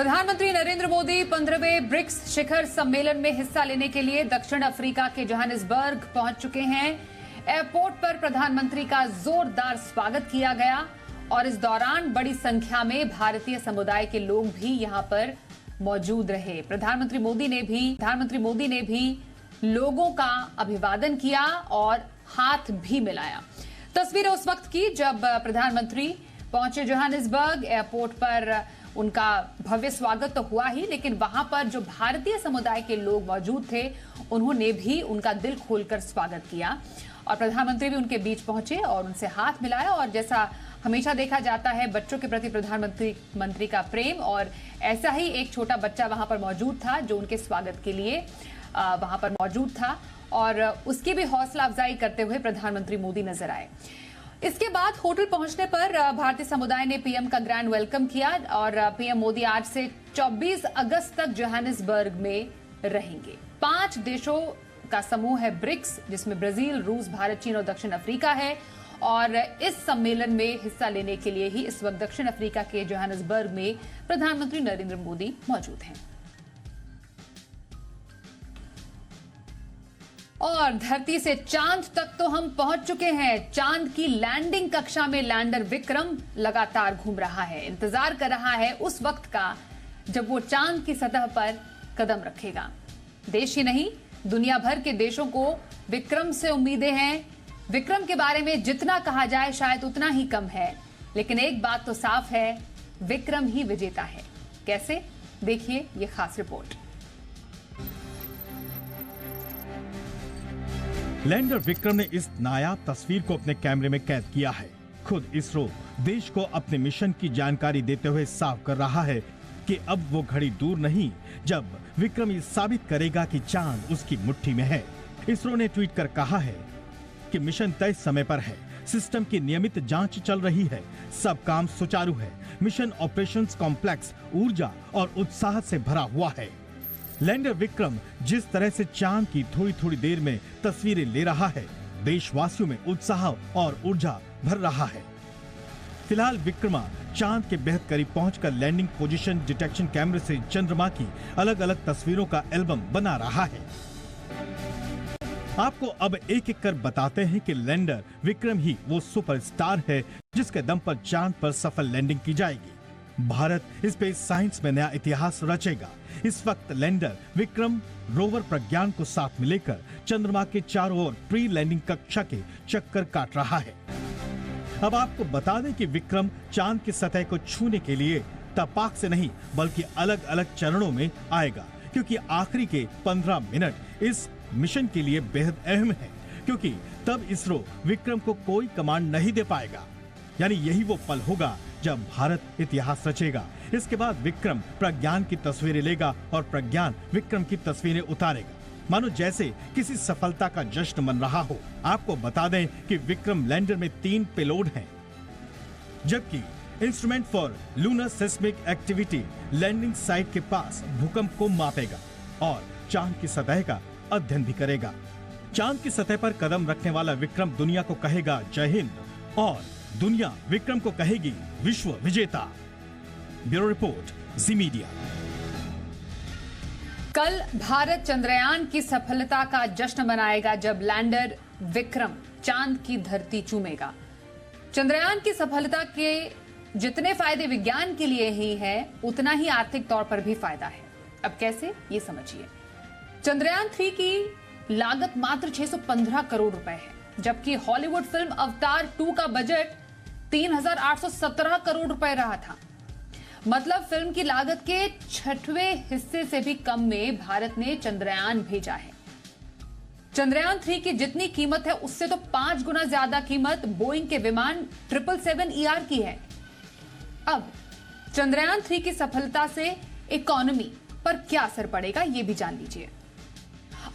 प्रधानमंत्री नरेंद्र मोदी 15वें ब्रिक्स शिखर सम्मेलन में हिस्सा लेने के लिए दक्षिण अफ्रीका के जोहानिसबर्ग पहुंच चुके हैं। एयरपोर्ट पर प्रधानमंत्री का जोरदार स्वागत किया गया और इस दौरान बड़ी संख्या में भारतीय समुदाय के लोग भी यहां पर मौजूद रहे। प्रधानमंत्री मोदी ने भी लोगों का अभिवादन किया और हाथ भी मिलाया। तस्वीरें उस वक्त की जब प्रधानमंत्री पहुंचे जोहानिसबर्ग। एयरपोर्ट पर उनका भव्य स्वागत तो हुआ ही, लेकिन वहां पर जो भारतीय समुदाय के लोग मौजूद थे उन्होंने भी उनका दिल खोलकर स्वागत किया और प्रधानमंत्री भी उनके बीच पहुंचे और उनसे हाथ मिलाया। और जैसा हमेशा देखा जाता है, बच्चों के प्रति प्रधानमंत्री का प्रेम, और ऐसा ही एक छोटा बच्चा वहां पर मौजूद था जो उनके स्वागत के लिए वहां पर मौजूद था और उसकी भी हौसला अफजाई करते हुए प्रधानमंत्री मोदी नजर आए। इसके बाद होटल पहुंचने पर भारतीय समुदाय ने पीएम का ग्रैंड वेलकम किया और पीएम मोदी आज से 24 अगस्त तक जोहानिसबर्ग में रहेंगे। 5 देशों का समूह है ब्रिक्स, जिसमें ब्राजील, रूस, भारत, चीन और दक्षिण अफ्रीका है। और इस सम्मेलन में हिस्सा लेने के लिए ही इस वक्त दक्षिण अफ्रीका के जोहानिसबर्ग में प्रधानमंत्री नरेंद्र मोदी मौजूद हैं। और धरती से चांद तक तो हम पहुंच चुके हैं। चांद की लैंडिंग कक्षा में लैंडर विक्रम लगातार घूम रहा है, इंतजार कर रहा है उस वक्त का जब वो चांद की सतह पर कदम रखेगा। देश ही नहीं, दुनिया भर के देशों को विक्रम से उम्मीदें हैं। विक्रम के बारे में जितना कहा जाए शायद उतना ही कम है, लेकिन एक बात तो साफ है, विक्रम ही विजेता है। कैसे? देखिए ये खास रिपोर्ट। लैंडर विक्रम ने इस नायाब तस्वीर को अपने कैमरे में कैद किया है। खुद इसरो देश को अपने मिशन की जानकारी देते हुए साफ कर रहा है कि अब वो घड़ी दूर नहीं जब विक्रम ये साबित करेगा कि चांद उसकी मुट्ठी में है। इसरो ने ट्वीट कर कहा है कि मिशन तय समय पर है, सिस्टम की नियमित जांच चल रही है, सब काम सुचारू है, मिशन ऑपरेशंस कॉम्प्लेक्स ऊर्जा और उत्साह से भरा हुआ है। लैंडर विक्रम जिस तरह से चांद की थोड़ी थोड़ी देर में तस्वीरें ले रहा है, देशवासियों में उत्साह और ऊर्जा भर रहा है। फिलहाल विक्रमा चांद के बेहद करीब पहुंचकर लैंडिंग पोजीशन डिटेक्शन कैमरे से चंद्रमा की अलग अलग तस्वीरों का एल्बम बना रहा है। आपको अब एक एक कर बताते हैं कि लैंडर विक्रम ही वो सुपरस्टार है जिसके दम पर चांद पर सफल लैंडिंग की जाएगी। भारत स्पेस साइंस में नया इतिहास रचेगा। इस वक्त लैंडर विक्रम रोवर प्रज्ञान को साथ में लेकर चंद्रमा के चारों ओर प्री लैंडिंग कक्षा के चक्कर काट रहा है। अब आपको बता दें कि विक्रम चांद की सतह को छूने के लिए तपाक से नहीं बल्कि अलग अलग चरणों में आएगा, क्योंकि आखिरी के 15 मिनट इस मिशन के लिए बेहद अहम है, क्योंकि तब इसरो विक्रम को कोई कमांड नहीं दे पाएगा। यानी यही वो पल होगा जब भारत इतिहास रचेगा। इसके बाद विक्रम प्रज्ञान की तस्वीरें लेगा और प्रज्ञान विक्रम की तस्वीरें उतारेगा, मानो जैसे किसी सफलता का जश्न मन रहा हो। आपको बता दें कि विक्रम लैंडर में 3 पेलोड हैं, जबकि instrument for lunar seismic activity landing site के पास भूकंप को मापेगा और चांद की सतह का अध्ययन भी करेगा। चांद की सतह पर कदम रखने वाला विक्रम दुनिया को कहेगा जय हिंद और दुनिया विक्रम को कहेगी विश्व विजेता। ब्यूरो रिपोर्ट, जी मीडिया। कल भारत चंद्रयान की सफलता का जश्न मनाएगा जब लैंडर विक्रम चांद की धरती चूमेगा। चंद्रयान की सफलता के जितने फायदे विज्ञान के लिए ही है, उतना ही आर्थिक तौर पर भी फायदा है। अब कैसे, ये समझिए। चंद्रयान 3 की लागत मात्र 615 करोड़ रुपए है, जबकि हॉलीवुड फिल्म अवतार 2 का बजट 3817 करोड़ रुपए रहा था। मतलब फिल्म की लागत के 6वें हिस्से से भी कम में भारत ने चंद्रयान भेजा है। चंद्रयान 3 की जितनी कीमत है उससे तो 5 गुना ज्यादा कीमत बोइंग के विमान 777ER की है। अब चंद्रयान 3 की सफलता से इकोनॉमी पर क्या असर पड़ेगा, ये भी जान लीजिए।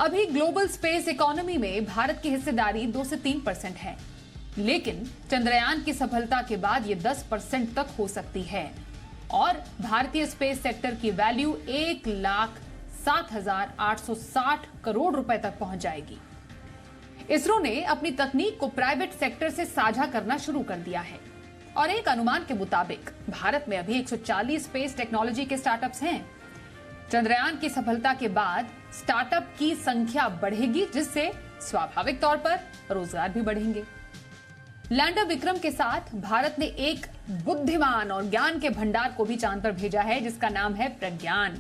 अभी ग्लोबल स्पेस इकोनॉमी में भारत की हिस्सेदारी 2 से 3% है, लेकिन चंद्रयान की सफलता के बाद ये 10% तक हो सकती है और भारतीय स्पेस सेक्टर की वैल्यू 1,07,860 करोड़ रुपए तक पहुंच जाएगी। इसरो ने अपनी तकनीक को प्राइवेट सेक्टर से साझा करना शुरू कर दिया है और एक अनुमान के मुताबिक भारत में अभी 140 स्पेस टेक्नोलॉजी के स्टार्टअप्स हैं। चंद्रयान की सफलता के बाद स्टार्टअप की संख्या बढ़ेगी, जिससे स्वाभाविक तौर पर रोजगार भी बढ़ेंगे। लैंडर विक्रम के साथ भारत ने एक बुद्धिमान और ज्ञान के भंडार को भी चांद पर भेजा है, जिसका नाम है प्रज्ञान।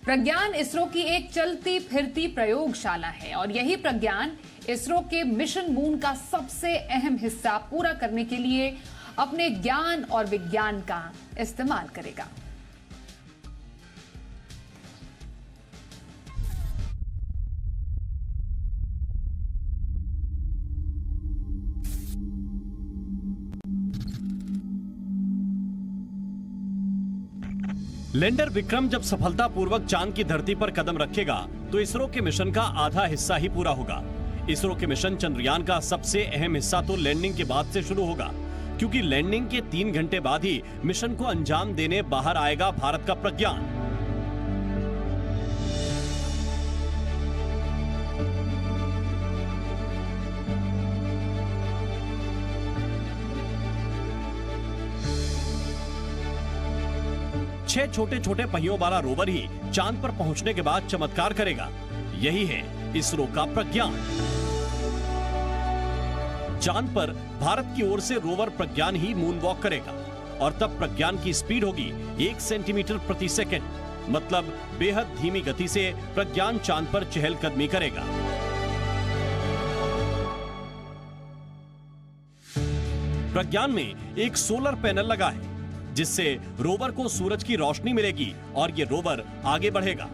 प्रज्ञान इसरो की एक चलती फिरती प्रयोगशाला है और यही प्रज्ञान इसरो के मिशन मून का सबसे अहम हिस्सा पूरा करने के लिए अपने ज्ञान और विज्ञान का इस्तेमाल करेगा। लैंडर विक्रम जब सफलतापूर्वक चांद की धरती पर कदम रखेगा तो इसरो के मिशन का आधा हिस्सा ही पूरा होगा। इसरो के मिशन चंद्रयान का सबसे अहम हिस्सा तो लैंडिंग के बाद से शुरू होगा, क्योंकि लैंडिंग के 3 घंटे बाद ही मिशन को अंजाम देने बाहर आएगा भारत का प्रज्ञान। छह छोटे छोटे पहियों वाला रोवर ही चांद पर पहुंचने के बाद चमत्कार करेगा। यही है इसरो का प्रज्ञान। चांद पर भारत की ओर से रोवर प्रज्ञान ही मून वॉक करेगा और तब प्रज्ञान की स्पीड होगी 1 सेंटीमीटर प्रति सेकंड, मतलब बेहद धीमी गति से प्रज्ञान चांद पर चहलकदमी करेगा। प्रज्ञान में एक सोलर पैनल लगा है, जिससे रोवर को सूरज की रोशनी मिलेगी और ये रोवर आगे बढ़ेगा।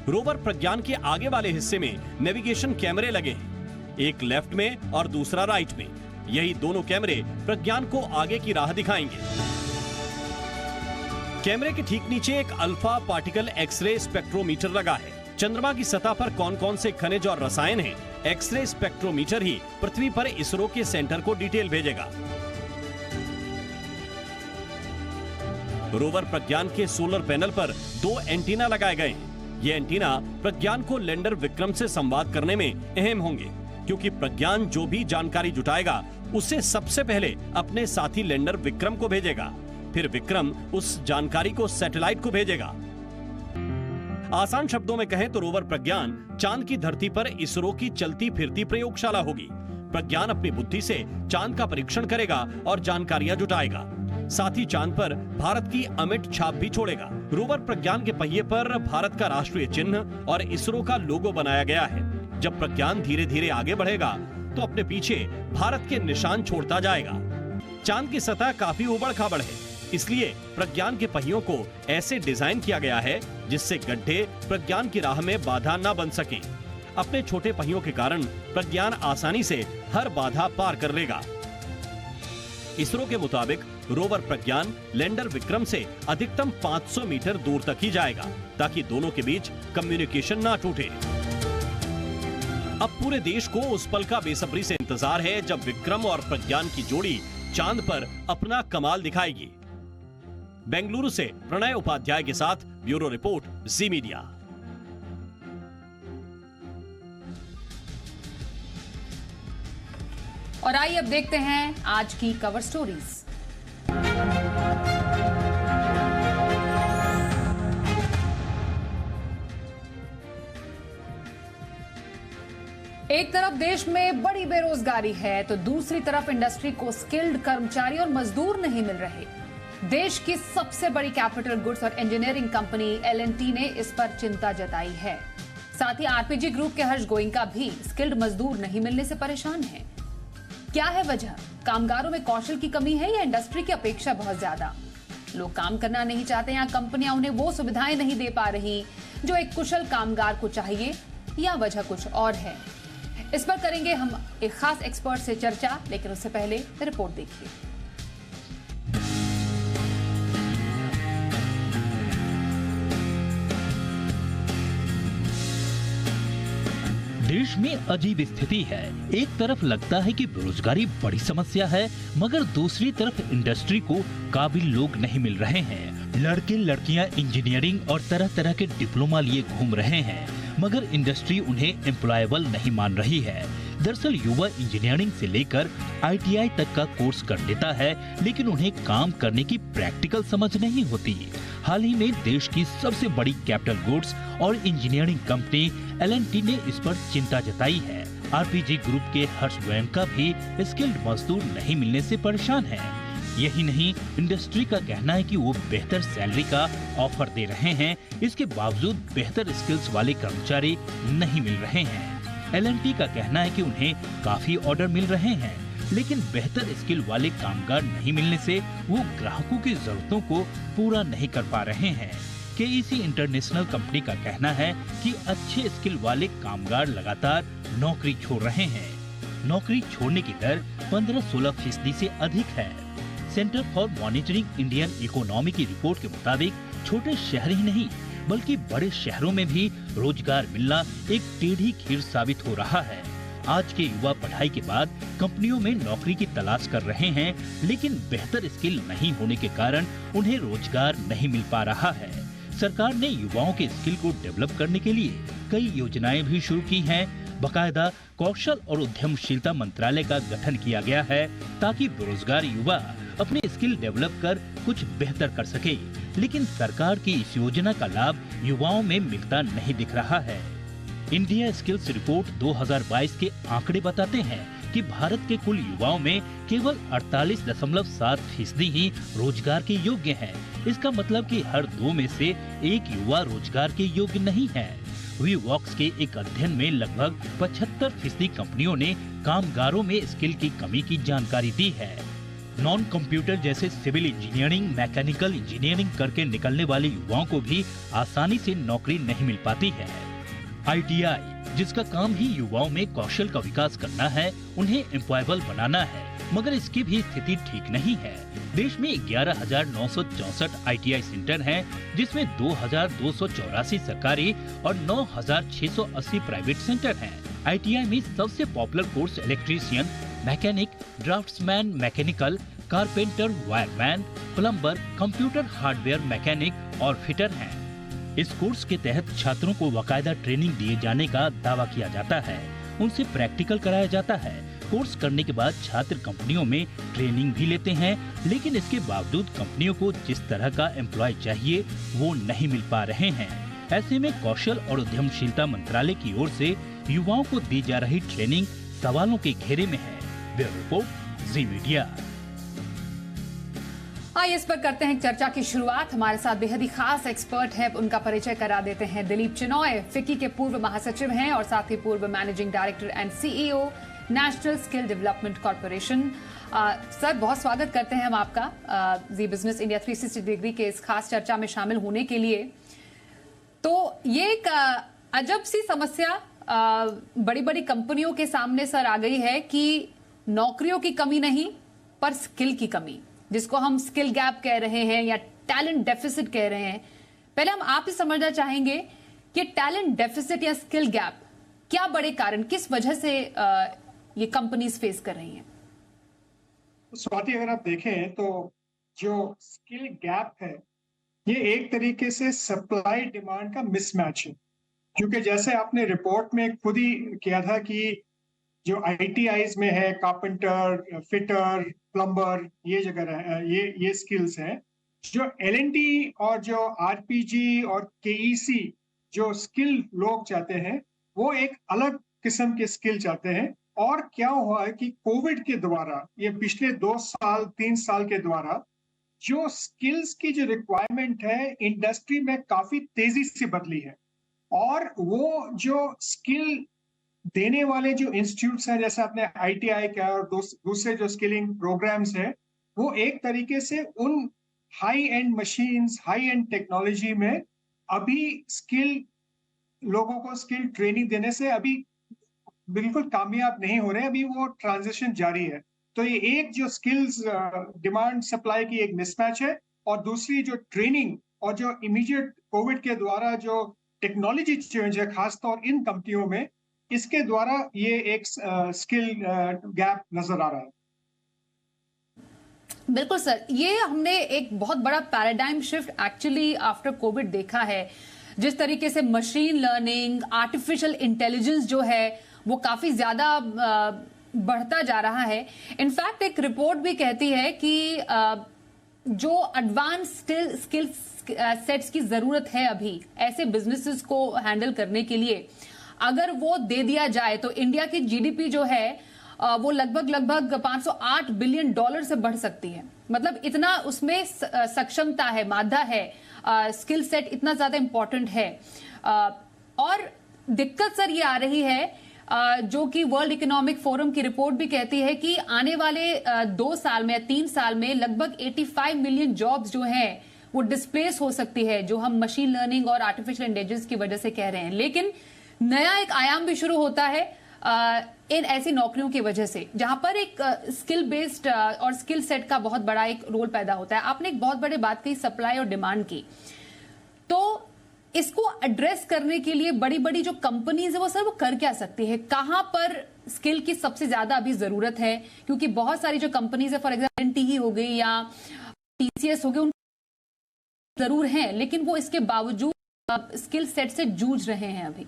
रोवर प्रज्ञान के आगे वाले हिस्से में नेविगेशन कैमरे लगे हैं, एक लेफ्ट में और दूसरा राइट में। यही दोनों कैमरे प्रज्ञान को आगे की राह दिखाएंगे। कैमरे के ठीक नीचे एक अल्फा पार्टिकल एक्सरे स्पेक्ट्रोमीटर लगा है। चंद्रमा की सतह पर कौन कौन से खनिज और रसायन हैं, एक्सरे स्पेक्ट्रोमीटर ही पृथ्वी पर इसरो के सेंटर को डिटेल भेजेगा। रोवर प्रज्ञान के सोलर पैनल पर 2 एंटीना लगाए गए हैं। ये एंटीना प्रज्ञान को लैंडर विक्रम से संवाद करने में अहम होंगे, क्योंकि प्रज्ञान जो भी जानकारी जुटाएगा उसे सबसे पहले अपने साथी लैंडर विक्रम को भेजेगा, फिर विक्रम उस जानकारी को सैटेलाइट को भेजेगा। आसान शब्दों में कहें तो रोवर प्रज्ञान चांद की धरती पर इसरो की चलती फिरती प्रयोगशाला होगी। प्रज्ञान अपनी बुद्धि से चांद का परीक्षण करेगा और जानकारियां जुटाएगा, साथ ही चांद पर भारत की अमिट छाप भी छोड़ेगा। रोवर प्रज्ञान के पहिए पर भारत का राष्ट्रीय चिन्ह और इसरो का लोगो बनाया गया है। जब प्रज्ञान धीरे धीरे आगे बढ़ेगा तो अपने पीछे भारत के निशान छोड़ता जाएगा। चांद की सतह काफी उबड़ खाबड़ है, इसलिए प्रज्ञान के पहियों को ऐसे डिजाइन किया गया है जिससे गड्ढे प्रज्ञान की राह में बाधा न बन सके। अपने छोटे पहियों के कारण प्रज्ञान आसानी से हर बाधा पार कर लेगा। इसरो के मुताबिक रोवर प्रज्ञान लैंडर विक्रम से अधिकतम 500 मीटर दूर तक ही जाएगा, ताकि दोनों के बीच कम्युनिकेशन ना टूटे। अब पूरे देश को उस पल का बेसब्री से इंतजार है जब विक्रम और प्रज्ञान की जोड़ी चांद पर अपना कमाल दिखाएगी। बेंगलुरु से प्रणय उपाध्याय के साथ ब्यूरो रिपोर्ट, जी मीडिया। और आइए अब देखते हैं आज की कवर स्टोरीज। एक तरफ देश में बड़ी बेरोजगारी है तो दूसरी तरफ इंडस्ट्री को स्किल्ड कर्मचारी और मजदूर नहीं मिल रहे। देश की सबसे बड़ी कैपिटल गुड्स और इंजीनियरिंग कंपनी L&T ने इस पर चिंता जताई है। साथ ही आरपीजी ग्रुप के हर्ष गोयनका भी स्किल्ड मजदूर नहीं मिलने से परेशान हैं। क्या है वजह? कामगारों में कौशल की कमी है या इंडस्ट्री की अपेक्षा बहुत ज्यादा? लोग काम करना नहीं चाहते या कंपनियां उन्हें वो सुविधाएं नहीं दे पा रही जो एक कुशल कामगार को चाहिए, या वजह कुछ और है? इस पर करेंगे हम एक खास एक्सपर्ट से चर्चा, लेकिन उससे पहले रिपोर्ट देखिए। देश में अजीब स्थिति है। एक तरफ लगता है कि बेरोजगारी बड़ी समस्या है, मगर दूसरी तरफ इंडस्ट्री को काबिल लोग नहीं मिल रहे हैं। लड़के लड़कियां इंजीनियरिंग और तरह तरह के डिप्लोमा लिए घूम रहे हैं, मगर इंडस्ट्री उन्हें एम्प्लॉयबल नहीं मान रही है। दरअसल युवा इंजीनियरिंग से लेकर ITI तक का कोर्स कर लेता है, लेकिन उन्हें काम करने की प्रैक्टिकल समझ नहीं होती। हाल ही में देश की सबसे बड़ी कैपिटल गुड्स और इंजीनियरिंग कंपनी L&T ने इस पर चिंता जताई है। RPG ग्रुप के हर्ष गोयनका भी स्किल्ड मजदूर नहीं मिलने से परेशान है। यही नहीं, इंडस्ट्री का कहना है कि वो बेहतर सैलरी का ऑफर दे रहे हैं, इसके बावजूद बेहतर स्किल्स वाले कर्मचारी नहीं मिल रहे हैं। L&T का कहना है कि उन्हें काफी ऑर्डर मिल रहे हैं, लेकिन बेहतर स्किल वाले कामगार नहीं मिलने से वो ग्राहकों की जरूरतों को पूरा नहीं कर पा रहे हैं। KEC इंटरनेशनल कंपनी का कहना है कि अच्छे स्किल वाले कामगार लगातार नौकरी छोड़ रहे हैं। नौकरी छोड़ने की दर 15-16% से अधिक है। Centre for monitoring Indian economy की रिपोर्ट के मुताबिक छोटे शहर ही नहीं बल्कि बड़े शहरों में भी रोजगार मिलना एक टेढ़ी खीर साबित हो रहा है। आज के युवा पढ़ाई के बाद कंपनियों में नौकरी की तलाश कर रहे हैं, लेकिन बेहतर स्किल नहीं होने के कारण उन्हें रोजगार नहीं मिल पा रहा है। सरकार ने युवाओं के स्किल को डेवलप करने के लिए कई योजनाएं भी शुरू की हैं। बकायदा कौशल और उद्यमशीलता मंत्रालय का गठन किया गया है ताकि बेरोजगार युवा अपने स्किल डेवलप कर कुछ बेहतर कर सके, लेकिन सरकार की इस योजना का लाभ युवाओं में मिलता नहीं दिख रहा है। इंडिया स्किल्स रिपोर्ट 2022 के आंकड़े बताते हैं कि भारत के कुल युवाओं में केवल 48.7% ही रोजगार के योग्य हैं। इसका मतलब कि हर 2 में से 1 युवा रोजगार के योग्य नहीं है। वीवॉक्स के एक अध्ययन में लगभग 75% कंपनियों ने कामगारों में स्किल की कमी की जानकारी दी है। नॉन कंप्यूटर जैसे सिविल इंजीनियरिंग, मैकेनिकल इंजीनियरिंग करके निकलने वाले युवाओं को भी आसानी से नौकरी नहीं मिल पाती है। ITI, जिसका काम ही युवाओं में कौशल का विकास करना है, उन्हें एम्प्लॉयबल बनाना है, मगर इसकी भी स्थिति ठीक नहीं है। देश में 11,964 ITI सेंटर हैं, जिसमें 2,284 सरकारी और 9,680 प्राइवेट सेंटर हैं। ITI में सबसे popular course electrician, mechanic, draughtsman, mechanical, carpenter, wireman, plumber, computer hardware mechanic और फिटर हैं। इस कोर्स के तहत छात्रों को बाकायदा ट्रेनिंग दिए जाने का दावा किया जाता है। उनसे प्रैक्टिकल कराया जाता है। कोर्स करने के बाद छात्र कंपनियों में ट्रेनिंग भी लेते हैं, लेकिन इसके बावजूद कंपनियों को जिस तरह का एम्प्लॉय चाहिए वो नहीं मिल पा रहे हैं। ऐसे में कौशल और उद्यमशीलता मंत्रालय की ओर से युवाओं को दी जा रही ट्रेनिंग सवालों के घेरे में है। ब्यूरो रिपोर्ट, जी मीडिया। आइए इस पर करते हैं चर्चा की शुरुआत। हमारे साथ बेहद ही खास एक्सपर्ट है, उनका परिचय करा देते हैं। दिलीप चिनॉय फिक्की के पूर्व महासचिव हैं और साथ ही पूर्व managing director and CEO national skill development corporation. Sir, बहुत स्वागत करते हैं हम आपका जी बिजनेस इंडिया 360 डिग्री के इस खास चर्चा में शामिल होने के लिए। तो ये एक अजब सी समस्या बड़ी बड़ी कंपनियों के सामने सर आ गई है कि नौकरियों की कमी नहीं पर स्किल की कमी, जिसको हम स्किल गैप कह रहे हैं या टैलेंट डेफिसिट कह रहे हैं। पहले हम आपसे समझना चाहेंगे कि टैलेंट डेफिसिट या स्किल गैप क्या बड़े कारण, किस वजह से ये कंपनीज फेस कर रही हैं? स्वाति, अगर आप देखें तो जो स्किल गैप है ये एक तरीके से सप्लाई डिमांड का मिसमैच है, क्योंकि जैसे आपने रिपोर्ट में खुद ही किया था कि जो ITIs में है, कारपेंटर, फिटर, प्लम्बर, ये जगह ये स्किल्स हैं। जो L&T और जो RPG और KEC जो स्किल लोग चाहते हैं वो एक अलग किस्म के स्किल चाहते हैं। और क्या हुआ है कि कोविड के द्वारा, ये पिछले 2-3 साल के द्वारा जो स्किल्स की जो रिक्वायरमेंट है इंडस्ट्री में काफी तेजी से बदली है। और वो जो स्किल देने वाले जो इंस्टीट्यूट्स हैं, जैसे आपने ITI का और दूसरे जो स्किलिंग प्रोग्राम्स हैं, वो एक तरीके से उन high and machines, high and technology में अभी स्किल लोगों को स्किल ट्रेनिंग देने से अभी बिल्कुल कामयाब नहीं हो रहे। अभी वो ट्रांजिशन जारी है। तो ये एक जो स्किल्स डिमांड सप्लाई की एक मिसमैच है, और दूसरी जो ट्रेनिंग और जो इमीडिएट कोविड के द्वारा जो टेक्नोलॉजी चेंज है खासतौर इन कंपनियों में, इसके द्वारा ये एक स्किल गैप नजर आ रहा है। बिल्कुल सर, ये हमने एक बहुत बड़ा paradigm shift actually after Covid देखा है। जिस तरीके से मशीन लर्निंग, आर्टिफिशियल इंटेलिजेंस जो है वो काफी ज्यादा बढ़ता जा रहा है। इनफैक्ट एक रिपोर्ट भी कहती है कि जो एडवांस स्किल सेट्स की जरूरत है अभी ऐसे बिजनेसेस को हैंडल करने के लिए, अगर वो दे दिया जाए तो इंडिया की जीडीपी जो है वो लगभग 508 बिलियन डॉलर से बढ़ सकती है। मतलब इतना उसमें सक्षमता है, मादा है, स्किल सेट इतना ज्यादा इंपॉर्टेंट है। और दिक्कत सर ये आ रही है जो कि वर्ल्ड इकोनॉमिक फोरम की रिपोर्ट भी कहती है कि आने वाले 2 साल में या 3 साल में लगभग 85 मिलियन जॉब्स जो हैं वो डिस्प्लेस हो सकती है, जो हम मशीन लर्निंग और आर्टिफिशियल इंटेलिजेंस की वजह से कह रहे हैं। लेकिन नया एक आयाम भी शुरू होता है इन ऐसी नौकरियों की वजह से, जहां पर एक स्किल बेस्ड और स्किल सेट का बहुत बड़ा एक रोल पैदा होता है। आपने एक बहुत बड़ी बात कही सप्लाई और डिमांड की, तो इसको एड्रेस करने के लिए बड़ी बड़ी जो कंपनीज है वो सर वो कर क्या सकती है? कहां पर स्किल की सबसे ज्यादा अभी जरूरत है? क्योंकि बहुत सारी जो कंपनीज है, फॉर एग्जाम्पल एनटीई हो गई या टीसीएस हो गई, उन जरूर हैं लेकिन वो इसके बावजूद स्किल सेट से जूझ रहे हैं अभी।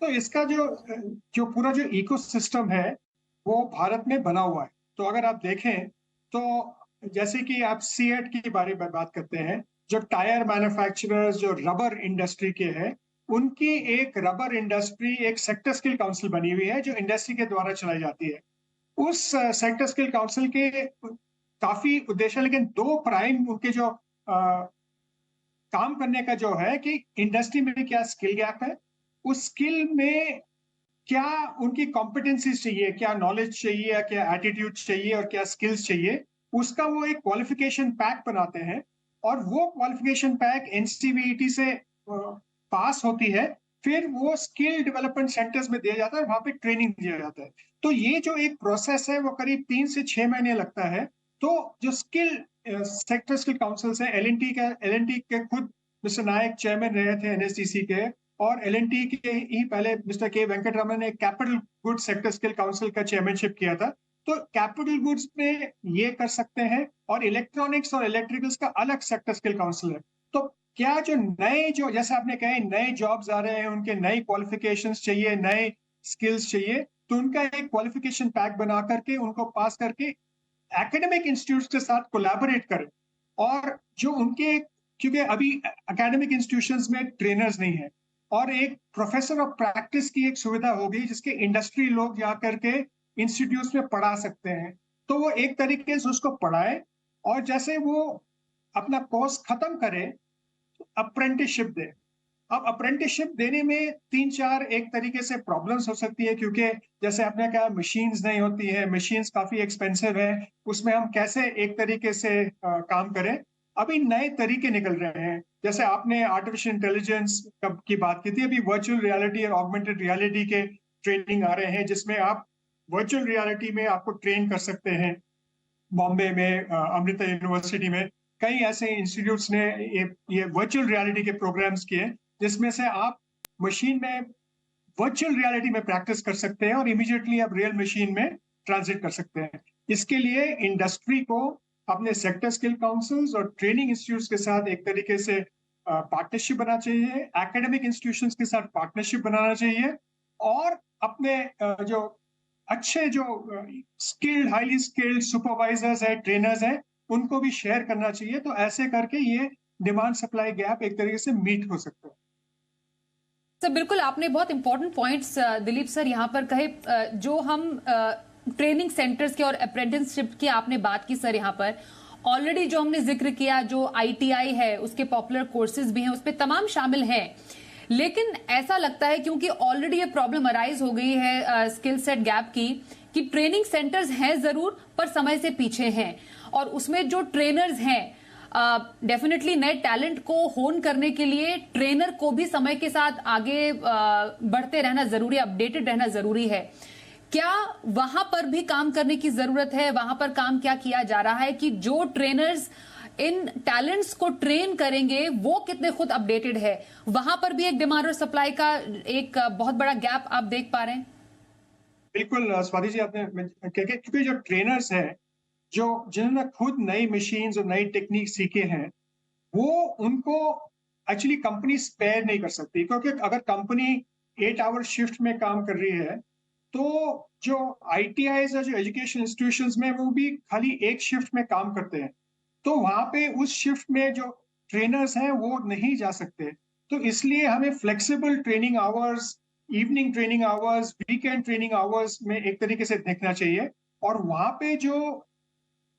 तो इसका जो पूरा जो इकोसिस्टम है वो भारत में बना हुआ है। तो अगर आप देखें तो जैसे कि आप सीएट की बारे में बात करते हैं, जो टायर मैन्युफैक्चरर्स जो रबर इंडस्ट्री के हैं, उनकी एक रबर इंडस्ट्री एक सेक्टर स्किल काउंसिल बनी हुई है जो इंडस्ट्री के द्वारा चलाई जाती है। उस सेक्टर स्किल काउंसिल के काफी उद्देश्य, लेकिन 2 प्राइम उनके जो काम करने का जो है कि इंडस्ट्री में क्या स्किल गैप है, उस स्किल में क्या उनकी कॉम्पिटेंसीज चाहिए, क्या नॉलेज चाहिए, क्या एटीट्यूड चाहिए और क्या स्किल्स चाहिए, उसका वो एक क्वालिफिकेशन पैक बनाते हैं। और वो क्वालिफिकेशन पैक एनसीवीईटी से पास होती है, फिर वो स्किल डेवलपमेंट सेंटर्स में दिया जाता है, वहां पे ट्रेनिंग दिया जाता है। तो ये जो एक प्रोसेस है वो करीब 3 से 6 महीने लगता है। तो जो स्किल सेक्टर स्किल काउंसिल्स है, एलएनटी के खुद मिस्टर नायक चेयरमैन रहे थे एनएसडीसी के, और एलएनटी के ही पहले मिस्टर के वेंकटरमन ने capital goods sector skill council का चेयरमैनशिप किया था। तो कैपिटल गुड्स में ये कर सकते हैं, और इलेक्ट्रॉनिक्स और इलेक्ट्रिकल्स का अलग सेक्टर स्किल काउंसिल है। तो क्या जो नए, जो जैसे आपने कहे नए जॉब्स आ रहे हैं, उनके नए क्वालिफिकेशंस चाहिए, नए स्किल्स चाहिए, तो उनका एक क्वालिफिकेशन पैक बना करके उनको पास करके एकेडमिक इंस्टीट्यूट्स के साथ कोलैबोरेट करें। और जो उनके, क्योंकि अभी एकेडमिक इंस्टीट्यूशंस में ट्रेनर्स नहीं है, और एक प्रोफेसर ऑफ प्रैक्टिस की एक सुविधा होगी जिसके इंडस्ट्री लोग जाकर के इंस्टीट्यूट्स में पढ़ा सकते हैं। तो वो एक तरीके से उसको पढ़ाए, और जैसे वो अपना कोर्स खत्म करे अप्रेंटिसशिप दे। अब अप्रेंटिसशिप देने में 3-4 एक तरीके से प्रॉब्लम्स हो सकती है, क्योंकि जैसे आपने कहा मशीन्स नहीं होती है, मशीन्स काफी एक्सपेंसिव है, उसमें हम कैसे एक तरीके से काम करें। अभी नए तरीके निकल रहे हैं, जैसे आपने आर्टिफिशियल इंटेलिजेंस की बात की थी, अभी वर्चुअल रियलिटी और ऑगमेंटेड रियलिटी के ट्रेनिंग आ रहे हैं, जिसमें आप वर्चुअल रियलिटी में आपको ट्रेन कर सकते हैं। बॉम्बे में अमृता यूनिवर्सिटी में कई ऐसे इंस्टीट्यूट्स ने ये वर्चुअल रियलिटी के प्रोग्राम्स किए, जिसमें से आप मशीन में वर्चुअल रियलिटी में प्रैक्टिस कर सकते हैं और इमीडिएटली आप रियल मशीन में ट्रांजिट कर सकते हैं। इसके लिए इंडस्ट्री को अपने सेक्टर स्किल काउंसिल्स और ट्रेनिंग इंस्टीट्यूट्स के साथ एक तरीके से पार्टनरशिप बनाना चाहिए, एकेडमिक इंस्टीट्यूशंस के साथ पार्टनरशिप बनाना चाहिए, और अपने जो अच्छे जो स्किल्ड, हाईली स्किल्ड सुपरवाइजर्स है, ट्रेनर्स हैं, उनको भी शेयर करना चाहिए। तो ऐसे करके ये डिमांड सप्लाई गैप एक तरीके से मीट हो सकता है। सर बिल्कुल, आपने बहुत इंपॉर्टेंट पॉइंट्स दिलीप सर यहाँ पर कहे। जो हम ट्रेनिंग सेंटर्स के और अप्रेंटिसशिप की आपने बात की सर, यहाँ पर ऑलरेडी जो हमने जिक्र किया, जो आईटीआई है उसके पॉपुलर कोर्सेज भी हैं, उसपे तमाम शामिल हैं। लेकिन ऐसा लगता है क्योंकि ऑलरेडी ये प्रॉब्लम अराइज हो गई है स्किल सेट गैप की, कि ट्रेनिंग सेंटर्स हैं जरूर पर समय से पीछे हैं, और उसमें जो ट्रेनर्स हैं डेफिनेटली नए टैलेंट को होन करने के लिए ट्रेनर को भी समय के साथ आगे बढ़ते रहना जरूरी, अपडेटेड रहना जरूरी है। क्या वहां पर भी काम करने की जरूरत है? वहां पर काम क्या किया जा रहा है कि जो ट्रेनर्स इन टैलेंट्स को ट्रेन करेंगे वो कितने खुद अपडेटेड है? वहां पर भी एक डिमांड और सप्लाई का एक बहुत बड़ा गैप आप देख पा रहे हैं? बिल्कुल स्वाति जी, आपने क्योंकि जो ट्रेनर्स हैं, जो जिन्होंने खुद नई मशीन्स और नई टेक्निक सीखे हैं, वो उनको एक्चुअली कंपनी स्पेयर नहीं कर सकती, क्योंकि अगर कंपनी 8 आवर शिफ्ट में काम कर रही है, तो जो ITIs या जो एजुकेशन इंस्टीट्यूशंस में वो भी खाली एक शिफ्ट में काम करते हैं, तो वहां पे उस शिफ्ट में जो ट्रेनर्स हैं वो नहीं जा सकते। तो इसलिए हमें flexible training hours, evening training hours, weekend training hours में एक तरीके से देखना चाहिए। और वहां पे जो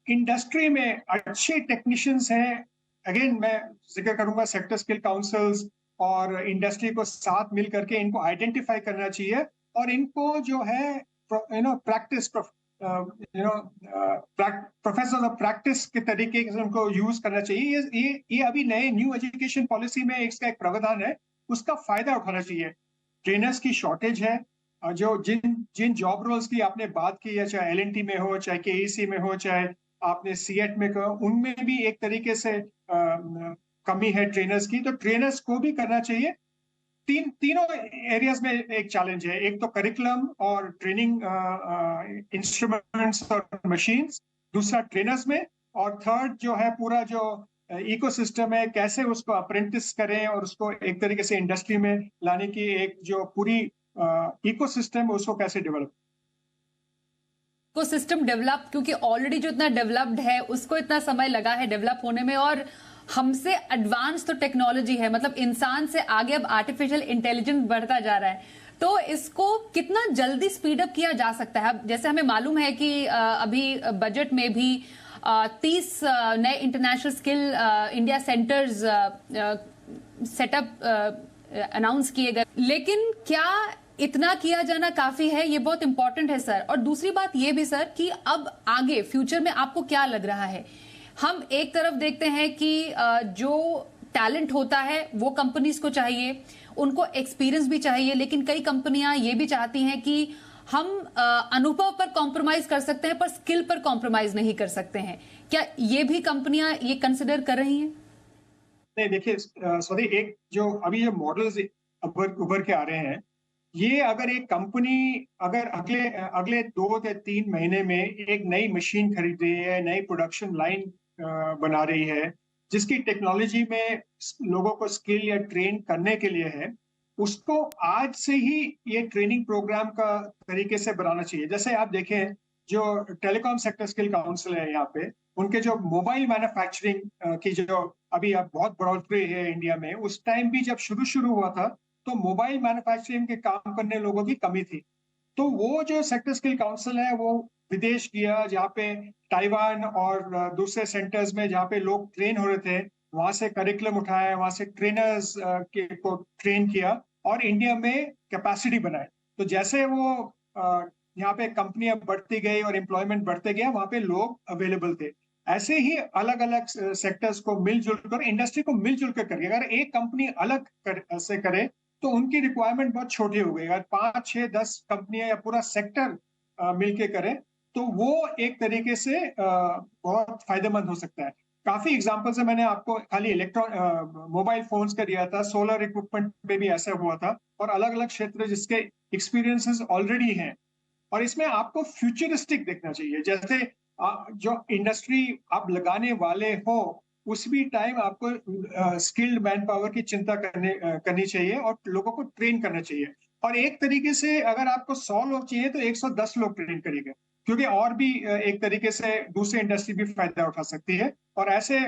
इंडस्ट्री में अच्छे टेक्नीशियंस हैं, अगेन मैं जिक्र करूंगा सेक्टर स्किल काउंसिल्स और इंडस्ट्री को साथ मिल करके इनको आइडेंटिफाई करना चाहिए और इनको जो है प्रैक्टिस प्रोफेसर ऑफ प्रैक्टिस के तरीके से उनको यूज करना चाहिए। ये अभी नए न्यू एजुकेशन पॉलिसी में इसका एक प्रावधान है, उसका फायदा उठाना चाहिए। ट्रेनर्स की शॉर्टेज है, जो जिन जॉब रोल्स की आपने बात की है, चाहे LNT में हो, चाहे KEC में हो, चाहे आपने CET में कहो, उनमें भी एक तरीके से कमी है ट्रेनर्स की, तो ट्रेनर्स को भी करना चाहिए। तीनों एरियाज में एक चैलेंज है, एक तो करिकुलम और ट्रेनिंग इंस्ट्रूमेंट्स और मशीन्स, दूसरा ट्रेनर्स में, और थर्ड जो है पूरा जो इकोसिस्टम है, कैसे उसको अप्रेंटिस करें और उसको एक तरीके से इंडस्ट्री में लाने की एक जो पूरी इकोसिस्टम है उसको कैसे डेवलप। को सिस्टम डेवलप, क्योंकि ऑलरेडी जो इतना डेवलप्ड है उसको इतना समय लगा है डेवलप होने में, और हमसे एडवांस तो टेक्नोलॉजी है, मतलब इंसान से आगे अब आर्टिफिशियल इंटेलिजेंस बढ़ता जा रहा है, तो इसको कितना जल्दी स्पीड अप किया जा सकता है। जैसे हमें मालूम है कि अभी बजट में भी 30 नए international skill India centres setup announce किए गए, लेकिन क्या इतना किया जाना काफी है? ये बहुत इंपॉर्टेंट है सर। और दूसरी बात ये भी सर कि अब आगे फ्यूचर में आपको क्या लग रहा है? हम एक तरफ देखते हैं कि जो टैलेंट होता है वो कंपनीज को चाहिए, उनको एक्सपीरियंस भी चाहिए, लेकिन कई कंपनियां ये भी चाहती हैं कि हम अनुभव पर कॉम्प्रोमाइज कर सकते हैं पर स्किल पर कॉम्प्रोमाइज नहीं कर सकते हैं। क्या ये भी कंपनियां ये कंसिडर कर रही हैं? नहीं, देखिए सॉरी, एक जो अभी जो मॉडल्स उभर के आ रहे हैं, ये अगर एक कंपनी अगर अगले 2 या 3 महीने में एक नई मशीन खरीद रही है, नई प्रोडक्शन लाइन बना रही है, जिसकी टेक्नोलॉजी में लोगों को स्किल या ट्रेन करने के लिए है, उसको आज से ही ये ट्रेनिंग प्रोग्राम का तरीके से बनाना चाहिए। जैसे आप देखें, जो टेलीकॉम सेक्टर स्किल काउंसिल है यहाँ पे, उनके जो मोबाइल मैन्युफैक्चरिंग की जो अभी बहुत बढ़ोतरी है इंडिया में, उस टाइम भी जब शुरू हुआ था तो मोबाइल मैन्युफैक्चरिंग के काम करने लोगों की कमी थी। तो वो जो सेक्टर स्किल काउंसिल है वो विदेश गया, जहाँ पे ताइवान और दूसरे सेंटर्स में जहाँ पे लोग ट्रेन हो रहे थे, वहां से करिकुलम उठाया, वहां से ट्रेनर्स को ट्रेन किया और इंडिया में कैपेसिटी बनाए। तो जैसे वो यहाँ पे कंपनियां बढ़ती गई और एम्प्लॉयमेंट बढ़ते गया, वहां पे लोग अवेलेबल थे। ऐसे ही अलग अलग सेक्टर्स को मिलजुल कर, इंडस्ट्री को मिलजुल कर करके, अगर एक कंपनी अलग से करे तो उनकी रिक्वायरमेंट बहुत छोटी हो गई। अगर 5, 6, 10 कंपनियां या पूरा सेक्टर मिलके करें तो वो एक तरीके से बहुत फायदेमंद हो सकता है। काफी एग्जांपल्स है, मैंने आपको खाली मोबाइल फोन्स का दिया था, सोलर इक्विपमेंट पे भी ऐसा हुआ था, और अलग अलग क्षेत्र जिसके एक्सपीरियंसेस ऑलरेडी हैं। और इसमें आपको फ्यूचरिस्टिक देखना चाहिए, जैसे जो इंडस्ट्री आप लगाने वाले हो उस भी टाइम आपको स्किल्ड मैन पावर की चिंता करनी चाहिए और लोगों को ट्रेन करना चाहिए। और एक तरीके से अगर आपको 100 लोग चाहिए तो 110 लोग ट्रेन करेंगे, क्योंकि और भी एक तरीके से दूसरी इंडस्ट्री भी फायदा उठा सकती है, और ऐसे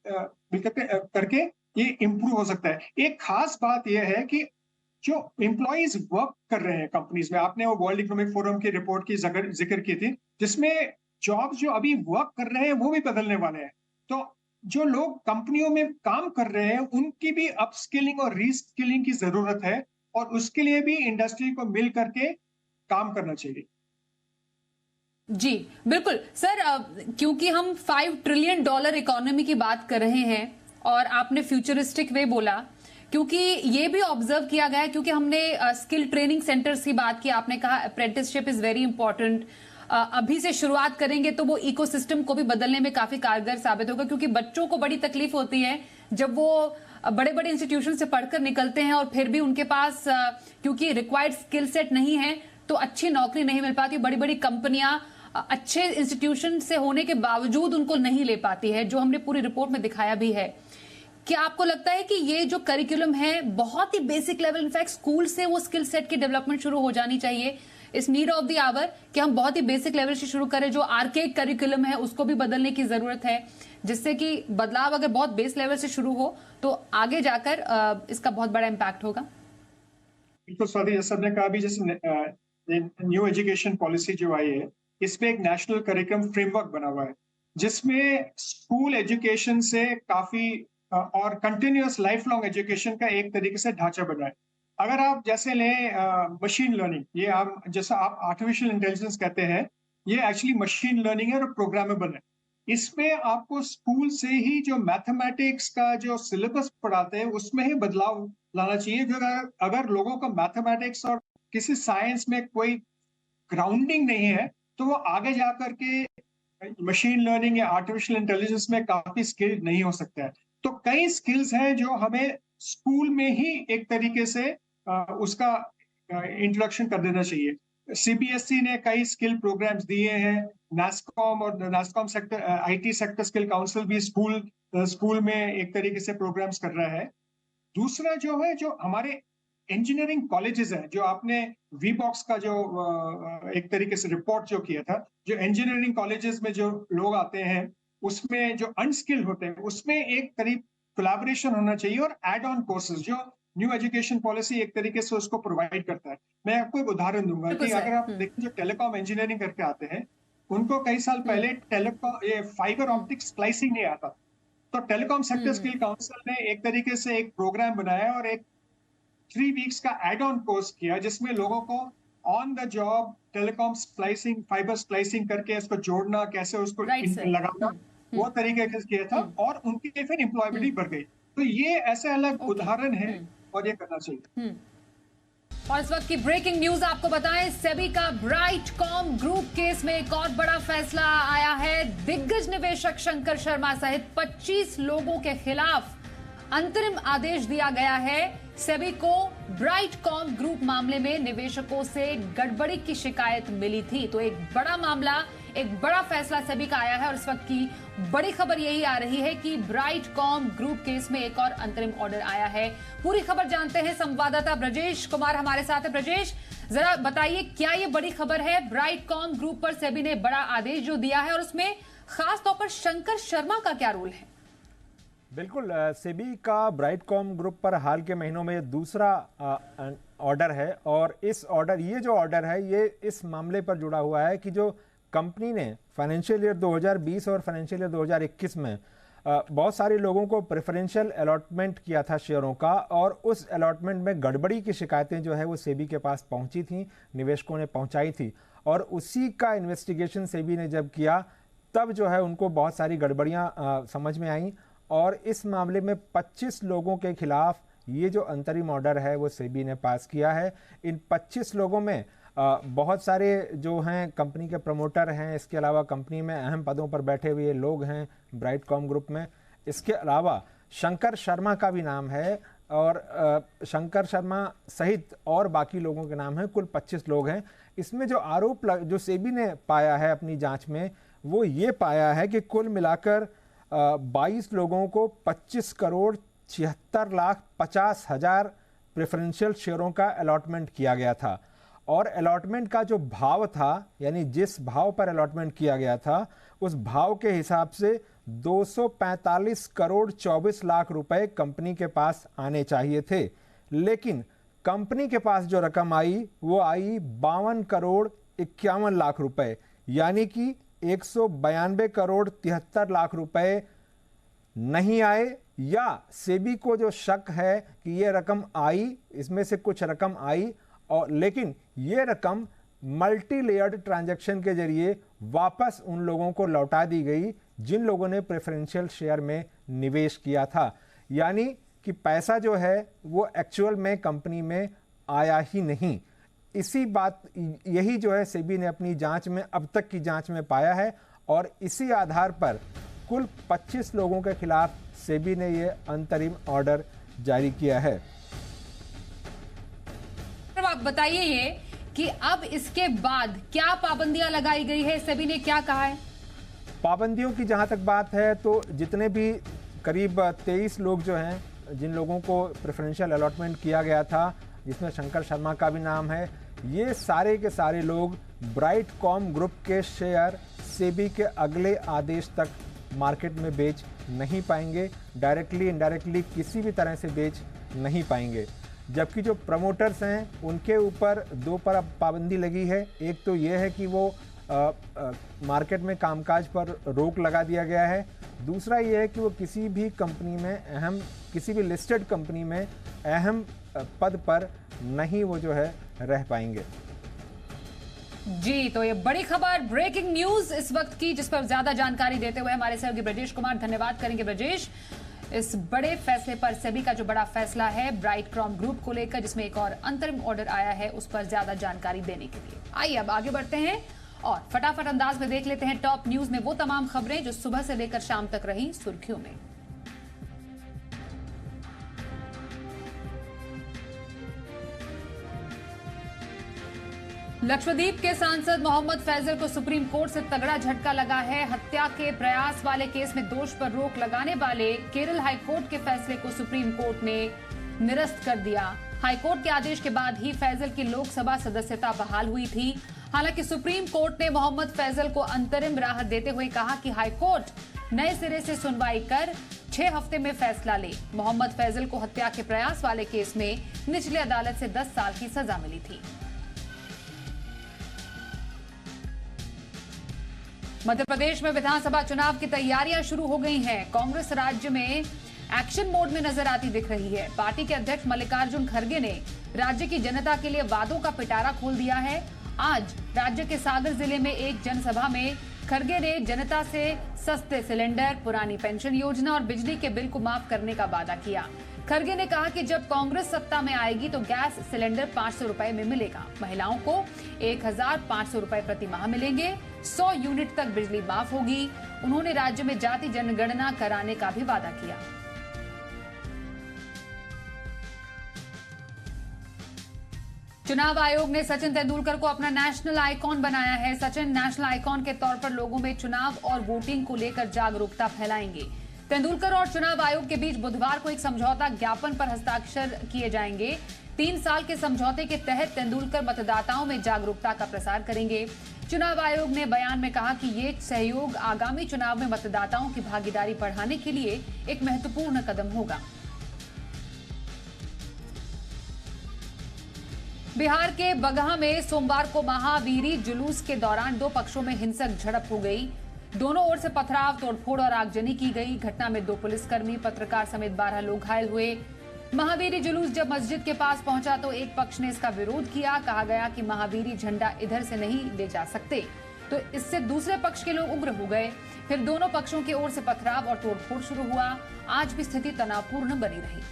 करके ये इम्प्रूव हो सकता है। एक खास बात यह है कि जो एम्प्लॉइज वर्क कर रहे हैं कंपनीज में, आपने वो वर्ल्ड इकोनॉमिक फोरम की रिपोर्ट की जिक्र की थी, जिसमें जॉब्स जो अभी वर्क कर रहे हैं वो भी बदलने वाले हैं। तो जो लोग कंपनियों में काम कर रहे हैं उनकी भी अपस्किलिंग और रीस्किलिंग की जरूरत है, और उसके लिए भी इंडस्ट्री को मिल करके काम करना चाहिए। जी बिल्कुल सर, क्योंकि हम $5 ट्रिलियन इकोनॉमी की बात कर रहे हैं और आपने फ्यूचरिस्टिक वे बोला, क्योंकि ये भी ऑब्जर्व किया गया है, क्योंकि हमने स्किल ट्रेनिंग सेंटर्स की बात की, आपने कहा अप्रेंटिसशिप इज वेरी इंपॉर्टेंट। अभी से शुरुआत करेंगे तो वो इकोसिस्टम को भी बदलने में काफी कारगर साबित होगा, क्योंकि बच्चों को बड़ी तकलीफ होती है जब वो बड़े बड़े इंस्टीट्यूशन से पढ़कर निकलते हैं और फिर भी उनके पास क्योंकि रिक्वायर्ड स्किल सेट नहीं है तो अच्छी नौकरी नहीं मिल पाती। बड़ी बड़ी कंपनियां अच्छे इंस्टीट्यूशन से होने के बावजूद उनको नहीं ले पाती है, जो हमने पूरी रिपोर्ट में दिखाया भी है। क्या आपको लगता है कि ये जो करिकुलम है बहुत ही बेसिक लेवल, इनफैक्ट स्कूल से वो स्किल सेट की डेवलपमेंट शुरू हो जानी चाहिए, इस नीड ऑफ द आवर कि हम बहुत ही बेसिक लेवल से शुरू करें, जो आर्केड करिकुलम है उसको भी बदलने की जरूरत है, जिससे कि बदलाव अगर बहुत बेस लेवल से शुरू हो तो आगे जाकर इसका बहुत बड़ा इम्पैक्ट होगा? बिल्कुल स्वाति, जैसे आपने कहा भी, जैसे न्यू एजुकेशन पॉलिसी जो आई है, इसमें एक नेशनल करिकुलम फ्रेमवर्क बना हुआ है जिसमें स्कूल एजुकेशन से काफी और कंटिन्यूअस लाइफ लॉन्ग एजुकेशन का एक तरीके से ढांचा बना है। अगर आप जैसे लें मशीन लर्निंग, ये आप जैसा आप आर्टिफिशियल इंटेलिजेंस कहते हैं, ये एक्चुअली मशीन लर्निंग है और प्रोग्रामेबल है। इसमें आपको स्कूल से ही जो मैथमेटिक्स का जो सिलेबस पढ़ाते हैं उसमें ही बदलाव लाना चाहिए, क्योंकि अगर लोगों को मैथमेटिक्स और किसी साइंस में कोई ग्राउंडिंग नहीं है तो वो आगे जाकर के मशीन लर्निंग या आर्टिफिशियल इंटेलिजेंस में काफी स्किल नहीं हो सकता है। तो कई स्किल्स हैं जो हमें स्कूल में ही एक तरीके से उसका इंट्रोडक्शन कर देना चाहिए। सीबीएसई ने कई स्किल प्रोग्राम्स दिए हैं, नास्कॉम और NASSCOM sector IT sector skill council भी स्कूल में एक तरीके से प्रोग्राम्स कर रहा है। दूसरा जो है, जो हमारे इंजीनियरिंग कॉलेजेस हैं, जो आपने वीबॉक्स का जो एक तरीके से रिपोर्ट जो किया था, जो इंजीनियरिंग कॉलेजेस में जो लोग आते हैं उसमें जो अनस्किल्ड होते हैं उसमें एक करीब कोलैबोरेशन होना चाहिए, और एड ऑन कोर्सेज जो न्यू एजुकेशन पॉलिसी एक तरीके से उसको प्रोवाइड करता है। मैं आपको एक उदाहरण दूंगा कि अगर आप देखें जो टेलीकॉम इंजीनियरिंग करके आते हैं उनको कई साल पहले ये फाइबर ऑप्टिक स्प्लाइसिंग नहीं आता, तो टेलीकॉम सेक्टर स्किल काउंसिल ने एक तरीके से एक प्रोग्राम बनाया और एक 3 वीक्स का एड ऑन कोर्स किया जिसमें लोगों को on the job telecom splicing, fibre splicing करके उसको जोड़ना, कैसे उसको लगाना, वो तरीके से किया था और उनकी फिर एम्प्लॉयबिलिटी बढ़ गई। तो ये ऐसे अलग उदाहरण है और ये करना चाहिए। और इस वक्त की ब्रेकिंग न्यूज आपको बताएं, सेबी का ब्राइटकॉम ग्रुप केस में एक और बड़ा फैसला आया है। दिग्गज निवेशक शंकर शर्मा सहित 25 लोगों के खिलाफ अंतरिम आदेश दिया गया है। सेबी को ब्राइटकॉम ग्रुप मामले में निवेशकों से गड़बड़ी की शिकायत मिली थी, तो एक बड़ा मामला, एक बड़ा फैसला सेबी का आया है। और इस वक्त की बड़ी खबर यही आ रही है कि ब्राइटकॉम ग्रुप केस में एक और अंतरिम ऑर्डर आया है। पूरी खबर जानते हैं, संवाददाता ब्रजेश कुमार हमारे साथ है। ब्रजेश, जरा बताइए क्या ये बड़ी खबर है? ब्राइटकॉम ग्रुप पर सेबी ने बड़ा आदेश जो दिया है और उसमें खास तौर पर शंकर शर्मा का क्या रोल है? बिल्कुल, सेबी का ब्राइटकॉम ग्रुप पर हाल के महीनों में दूसरा ऑर्डर है, और ये जो ऑर्डर है ये इस मामले पर जुड़ा हुआ है कि जो कंपनी ने फाइनेंशियल ईयर 2020 और फाइनेंशियल ईयर 2021 में बहुत सारे लोगों को प्रेफरेंशियल अलॉटमेंट किया था शेयरों का, और उस अलॉटमेंट में गड़बड़ी की शिकायतें जो है वो सेबी के पास पहुंची थी, निवेशकों ने पहुंचाई थी, और उसी का इन्वेस्टिगेशन सेबी ने जब किया तब जो है उनको बहुत सारी गड़बड़ियां समझ में आई, और इस मामले में 25 लोगों के खिलाफ ये जो अंतरिम ऑर्डर है वो सेबी ने पास किया है। इन 25 लोगों में बहुत सारे जो हैं कंपनी के प्रमोटर हैं, इसके अलावा कंपनी में अहम पदों पर बैठे हुए लोग हैं ब्राइटकॉम ग्रुप में। इसके अलावा शंकर शर्मा का भी नाम है, और शंकर शर्मा सहित और बाकी लोगों के नाम हैं। कुल 25 लोग हैं। इसमें जो आरोप जो सेबी ने पाया है अपनी जांच में, वो ये पाया है कि कुल मिलाकर 22 लोगों को 25,76,50,000 प्रेफरेंशियल शेयरों का अलॉटमेंट किया गया था, और अलॉटमेंट का जो भाव था, यानी जिस भाव पर अलॉटमेंट किया गया था उस भाव के हिसाब से 245 करोड़ 24 लाख रुपए कंपनी के पास आने चाहिए थे, लेकिन कंपनी के पास जो रकम आई वो आई 52 करोड़ 51 लाख रुपए, यानी कि 192 करोड़ 73 लाख रुपए नहीं आए। या सेबी को जो शक है कि ये रकम आई, इसमें से कुछ रकम आई, और लेकिन ये रकम मल्टी लेयर्ड ट्रांजैक्शन के जरिए वापस उन लोगों को लौटा दी गई जिन लोगों ने प्रेफरेंशियल शेयर में निवेश किया था, यानी कि पैसा जो है वो एक्चुअल में कंपनी में आया ही नहीं। यही जो है सेबी ने अपनी जांच में, अब तक की जांच में पाया है, और इसी आधार पर कुल 25 लोगों के खिलाफ सेबी ने ये अंतरिम ऑर्डर जारी किया है। आप बताइए ये कि अब इसके बाद क्या पाबंदियां लगाई गई है, सेबी ने क्या कहा है? पाबंदियों की जहां तक बात है तो जितने भी करीब 23 लोग जो हैं जिन लोगों को प्रेफरेंशियल अलॉटमेंट किया गया था, जिसमें शंकर शर्मा का भी नाम है, ये सारे के सारे लोग ब्राइटकॉम ग्रुप के शेयर सेबी के अगले आदेश तक मार्केट में बेच नहीं पाएंगे, डायरेक्टली इनडायरेक्टली किसी भी तरह से बेच नहीं पाएंगे। जबकि जो प्रमोटर्स हैं उनके ऊपर दो पर पाबंदी लगी है। एक तो ये है कि वो मार्केट में कामकाज पर रोक लगा दिया गया है। दूसरा ये है कि वो किसी भी कंपनी में किसी भी लिस्टेड कंपनी में अहम पद पर नहीं वो जो है रह पाएंगे। जी, तो ये बड़ी खबर, ब्रेकिंग न्यूज इस वक्त की, जिस पर ज्यादा जानकारी देते हुए हमारे सहयोगी ब्रजेश कुमार, धन्यवाद करेंगे ब्रजेश। इस बड़े फैसले पर सेबी का जो बड़ा फैसला है ब्राइटकॉम ग्रुप को लेकर, जिसमें एक और अंतरिम ऑर्डर आया है, उस पर ज्यादा जानकारी देने के लिए आइए अब आगे बढ़ते हैं और फटाफट अंदाज में देख लेते हैं टॉप न्यूज में वो तमाम खबरें जो सुबह से लेकर शाम तक रही सुर्खियों में। लक्षद्वीप के सांसद मोहम्मद फैजल को सुप्रीम कोर्ट से तगड़ा झटका लगा है। हत्या के प्रयास वाले केस में दोष पर रोक लगाने वाले केरल हाईकोर्ट के फैसले को सुप्रीम कोर्ट ने निरस्त कर दिया। हाईकोर्ट के आदेश के बाद ही फैजल की लोकसभा सदस्यता बहाल हुई थी। हालांकि सुप्रीम कोर्ट ने मोहम्मद फैजल को अंतरिम राहत देते हुए कहा कि हाईकोर्ट नए सिरे से सुनवाई कर 6 हफ्ते में फैसला ले। मोहम्मद फैजल को हत्या के प्रयास वाले केस में निचली अदालत से 10 साल की सजा मिली थी। मध्य प्रदेश में विधानसभा चुनाव की तैयारियां शुरू हो गई हैं। कांग्रेस राज्य में एक्शन मोड में नजर आती दिख रही है। पार्टी के अध्यक्ष मल्लिकार्जुन खड़गे ने राज्य की जनता के लिए वादों का पिटारा खोल दिया है। आज राज्य के सागर जिले में एक जनसभा में खड़गे ने जनता से सस्ते सिलेंडर, पुरानी पेंशन योजना और बिजली के बिल को माफ करने का वादा किया। खड़गे ने कहा कि जब कांग्रेस सत्ता में आएगी तो गैस सिलेंडर 500 रुपए में मिलेगा, महिलाओं को 1500 रुपए प्रति माह मिलेंगे, 100 यूनिट तक बिजली माफ होगी। उन्होंने राज्य में जाति जनगणना कराने का भी वादा किया। चुनाव आयोग ने सचिन तेंदुलकर को अपना नेशनल आइकॉन बनाया है। सचिन नेशनल आइकॉन के तौर पर लोगों में चुनाव और वोटिंग को लेकर जागरूकता फैलाएंगे। तेंदुलकर और चुनाव आयोग के बीच बुधवार को एक समझौता ज्ञापन पर हस्ताक्षर किए जाएंगे। 3 साल के समझौते के तहत तेंदुलकर मतदाताओं में जागरूकता का प्रसार करेंगे। चुनाव आयोग ने बयान में कहा कि ये सहयोग आगामी चुनाव में मतदाताओं की भागीदारी बढ़ाने के लिए एक महत्वपूर्ण कदम होगा। बिहार के बगहा में सोमवार को महावीरी जुलूस के दौरान 2 पक्षों में हिंसक झड़प हो गई। दोनों ओर से पथराव, तोड़फोड़ और आगजनी की गई। घटना में 2 पुलिसकर्मी, पत्रकार समेत 12 लोग घायल हुए। महावीरी जुलूस जब मस्जिद के पास पहुंचा तो एक पक्ष ने इसका विरोध किया। कहा गया कि महावीरी झंडा इधर से नहीं ले जा सकते, तो इससे दूसरे पक्ष के लोग उग्र हो गए। फिर दोनों पक्षों की ओर से पथराव और तोड़फोड़ शुरू हुआ। आज भी स्थिति तनावपूर्ण बनी रही।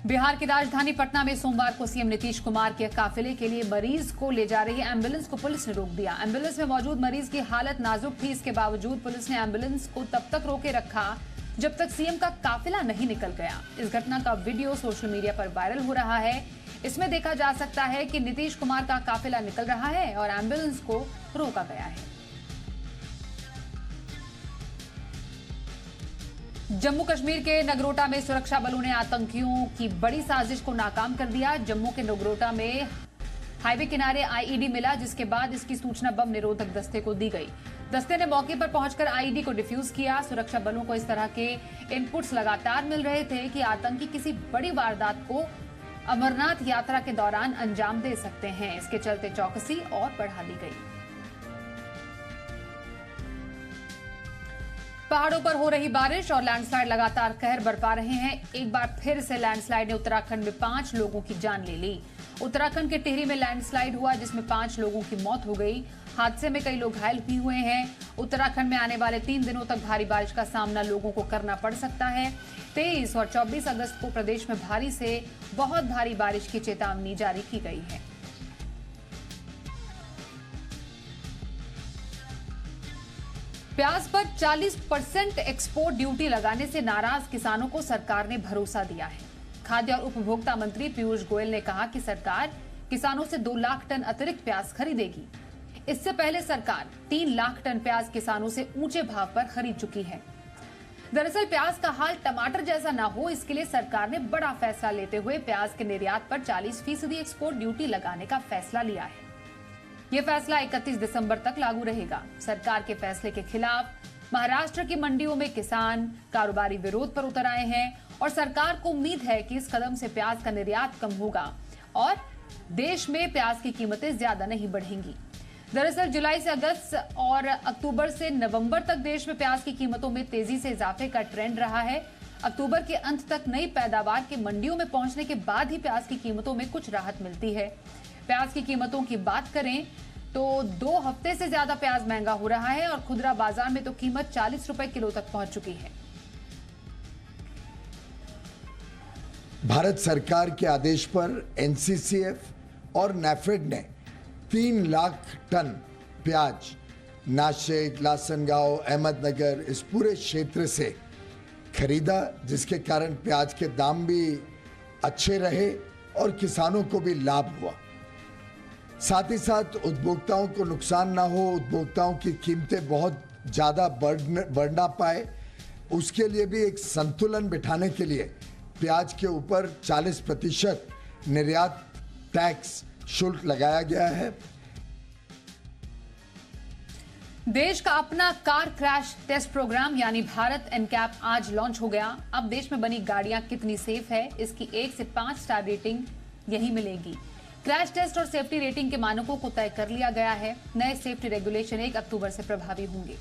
बिहार की राजधानी पटना में सोमवार को सीएम नीतीश कुमार के काफिले के लिए मरीज को ले जा रही एम्बुलेंस को पुलिस ने रोक दिया। एम्बुलेंस में मौजूद मरीज की हालत नाजुक थी। इसके बावजूद पुलिस ने एम्बुलेंस को तब तक रोके रखा जब तक सीएम का काफिला नहीं निकल गया। इस घटना का वीडियो सोशल मीडिया पर वायरल हो रहा है। इसमें देखा जा सकता है कि नीतीश कुमार का काफिला निकल रहा है और एम्बुलेंस को रोका गया है। जम्मू कश्मीर के नगरोटा में सुरक्षा बलों ने आतंकियों की बड़ी साजिश को नाकाम कर दिया। जम्मू के नगरोटा में हाईवे किनारे आईईडी मिला, जिसके बाद इसकी सूचना बम निरोधक दस्ते को दी गई। दस्ते ने मौके पर पहुंचकर आईईडी को डिफ्यूज किया। सुरक्षा बलों को इस तरह के इनपुट्स लगातार मिल रहे थे कि आतंकी किसी बड़ी वारदात को अमरनाथ यात्रा के दौरान अंजाम दे सकते हैं। इसके चलते चौकसी और बढ़ा दी गई। पहाड़ों पर हो रही बारिश और लैंडस्लाइड लगातार कहर बरपा रहे हैं। एक बार फिर से लैंडस्लाइड ने उत्तराखंड में 5 लोगों की जान ले ली। उत्तराखंड के टिहरी में लैंडस्लाइड हुआ, जिसमें 5 लोगों की मौत हो गई। हादसे में कई लोग घायल भी हुए हैं। उत्तराखंड में आने वाले 3 दिनों तक भारी बारिश का सामना लोगों को करना पड़ सकता है। 23 और 24 अगस्त को प्रदेश में भारी से बहुत भारी बारिश की चेतावनी जारी की गई है। प्याज पर 40% एक्सपोर्ट ड्यूटी लगाने से नाराज किसानों को सरकार ने भरोसा दिया है। खाद्य और उपभोक्ता मंत्री पीयूष गोयल ने कहा कि सरकार किसानों से 2 लाख टन अतिरिक्त प्याज खरीदेगी। इससे पहले सरकार 3 लाख टन प्याज किसानों से ऊंचे भाव पर खरीद चुकी है। दरअसल प्याज का हाल टमाटर जैसा ना हो, इसके लिए सरकार ने बड़ा फैसला लेते हुए प्याज के निर्यात पर 40% एक्सपोर्ट ड्यूटी लगाने का फैसला लिया है। यह फैसला 31 दिसंबर तक लागू रहेगा। सरकार के फैसले के खिलाफ महाराष्ट्र की मंडियों में किसान कारोबारी विरोध पर उतर आए हैं और सरकार को उम्मीद है कि इस कदम से प्याज का निर्यात कम होगा और देश में प्याज की कीमतें ज्यादा नहीं बढ़ेंगी। दरअसल जुलाई से अगस्त और अक्टूबर से नवंबर तक देश में प्याज की कीमतों में तेजी से इजाफे का ट्रेंड रहा है। अक्टूबर के अंत तक नई पैदावार के मंडियों में पहुंचने के बाद ही प्याज की कीमतों में कुछ राहत मिलती है। प्याज की कीमतों की बात करें तो 2 हफ्ते से ज्यादा प्याज महंगा हो रहा है और खुदरा बाजार में तो कीमत 40 रुपए किलो तक पहुंच चुकी है। भारत सरकार के आदेश पर एनसीसीएफ और नैफेड ने 3 लाख टन प्याज नासिक, लासनगांव, अहमदनगर इस पूरे क्षेत्र से खरीदा, जिसके कारण प्याज के दाम भी अच्छे रहे और किसानों को भी लाभ हुआ। साथ ही साथ उपभोक्ताओं को नुकसान ना हो, उपभोक्ताओं की कीमतें बहुत ज़्यादा बढ़ ना पाए, उसके लिए भी एक संतुलन बिठाने के लिए प्याज के ऊपर 40% निर्यात टैक्स शुल्क लगाया गया है। देश का अपना कार क्रैश टेस्ट प्रोग्राम यानी भारत एनकैप आज लॉन्च हो गया। अब देश में बनी गाड़ियां कितनी सेफ है, इसकी 1 से 5 स्टार रेटिंग यही मिलेगी। क्रैश टेस्ट और सेफ्टी रेटिंग के मानकों को तय कर लिया गया है। नए सेफ्टी रेगुलेशन 1 अक्टूबर से प्रभावी होंगे।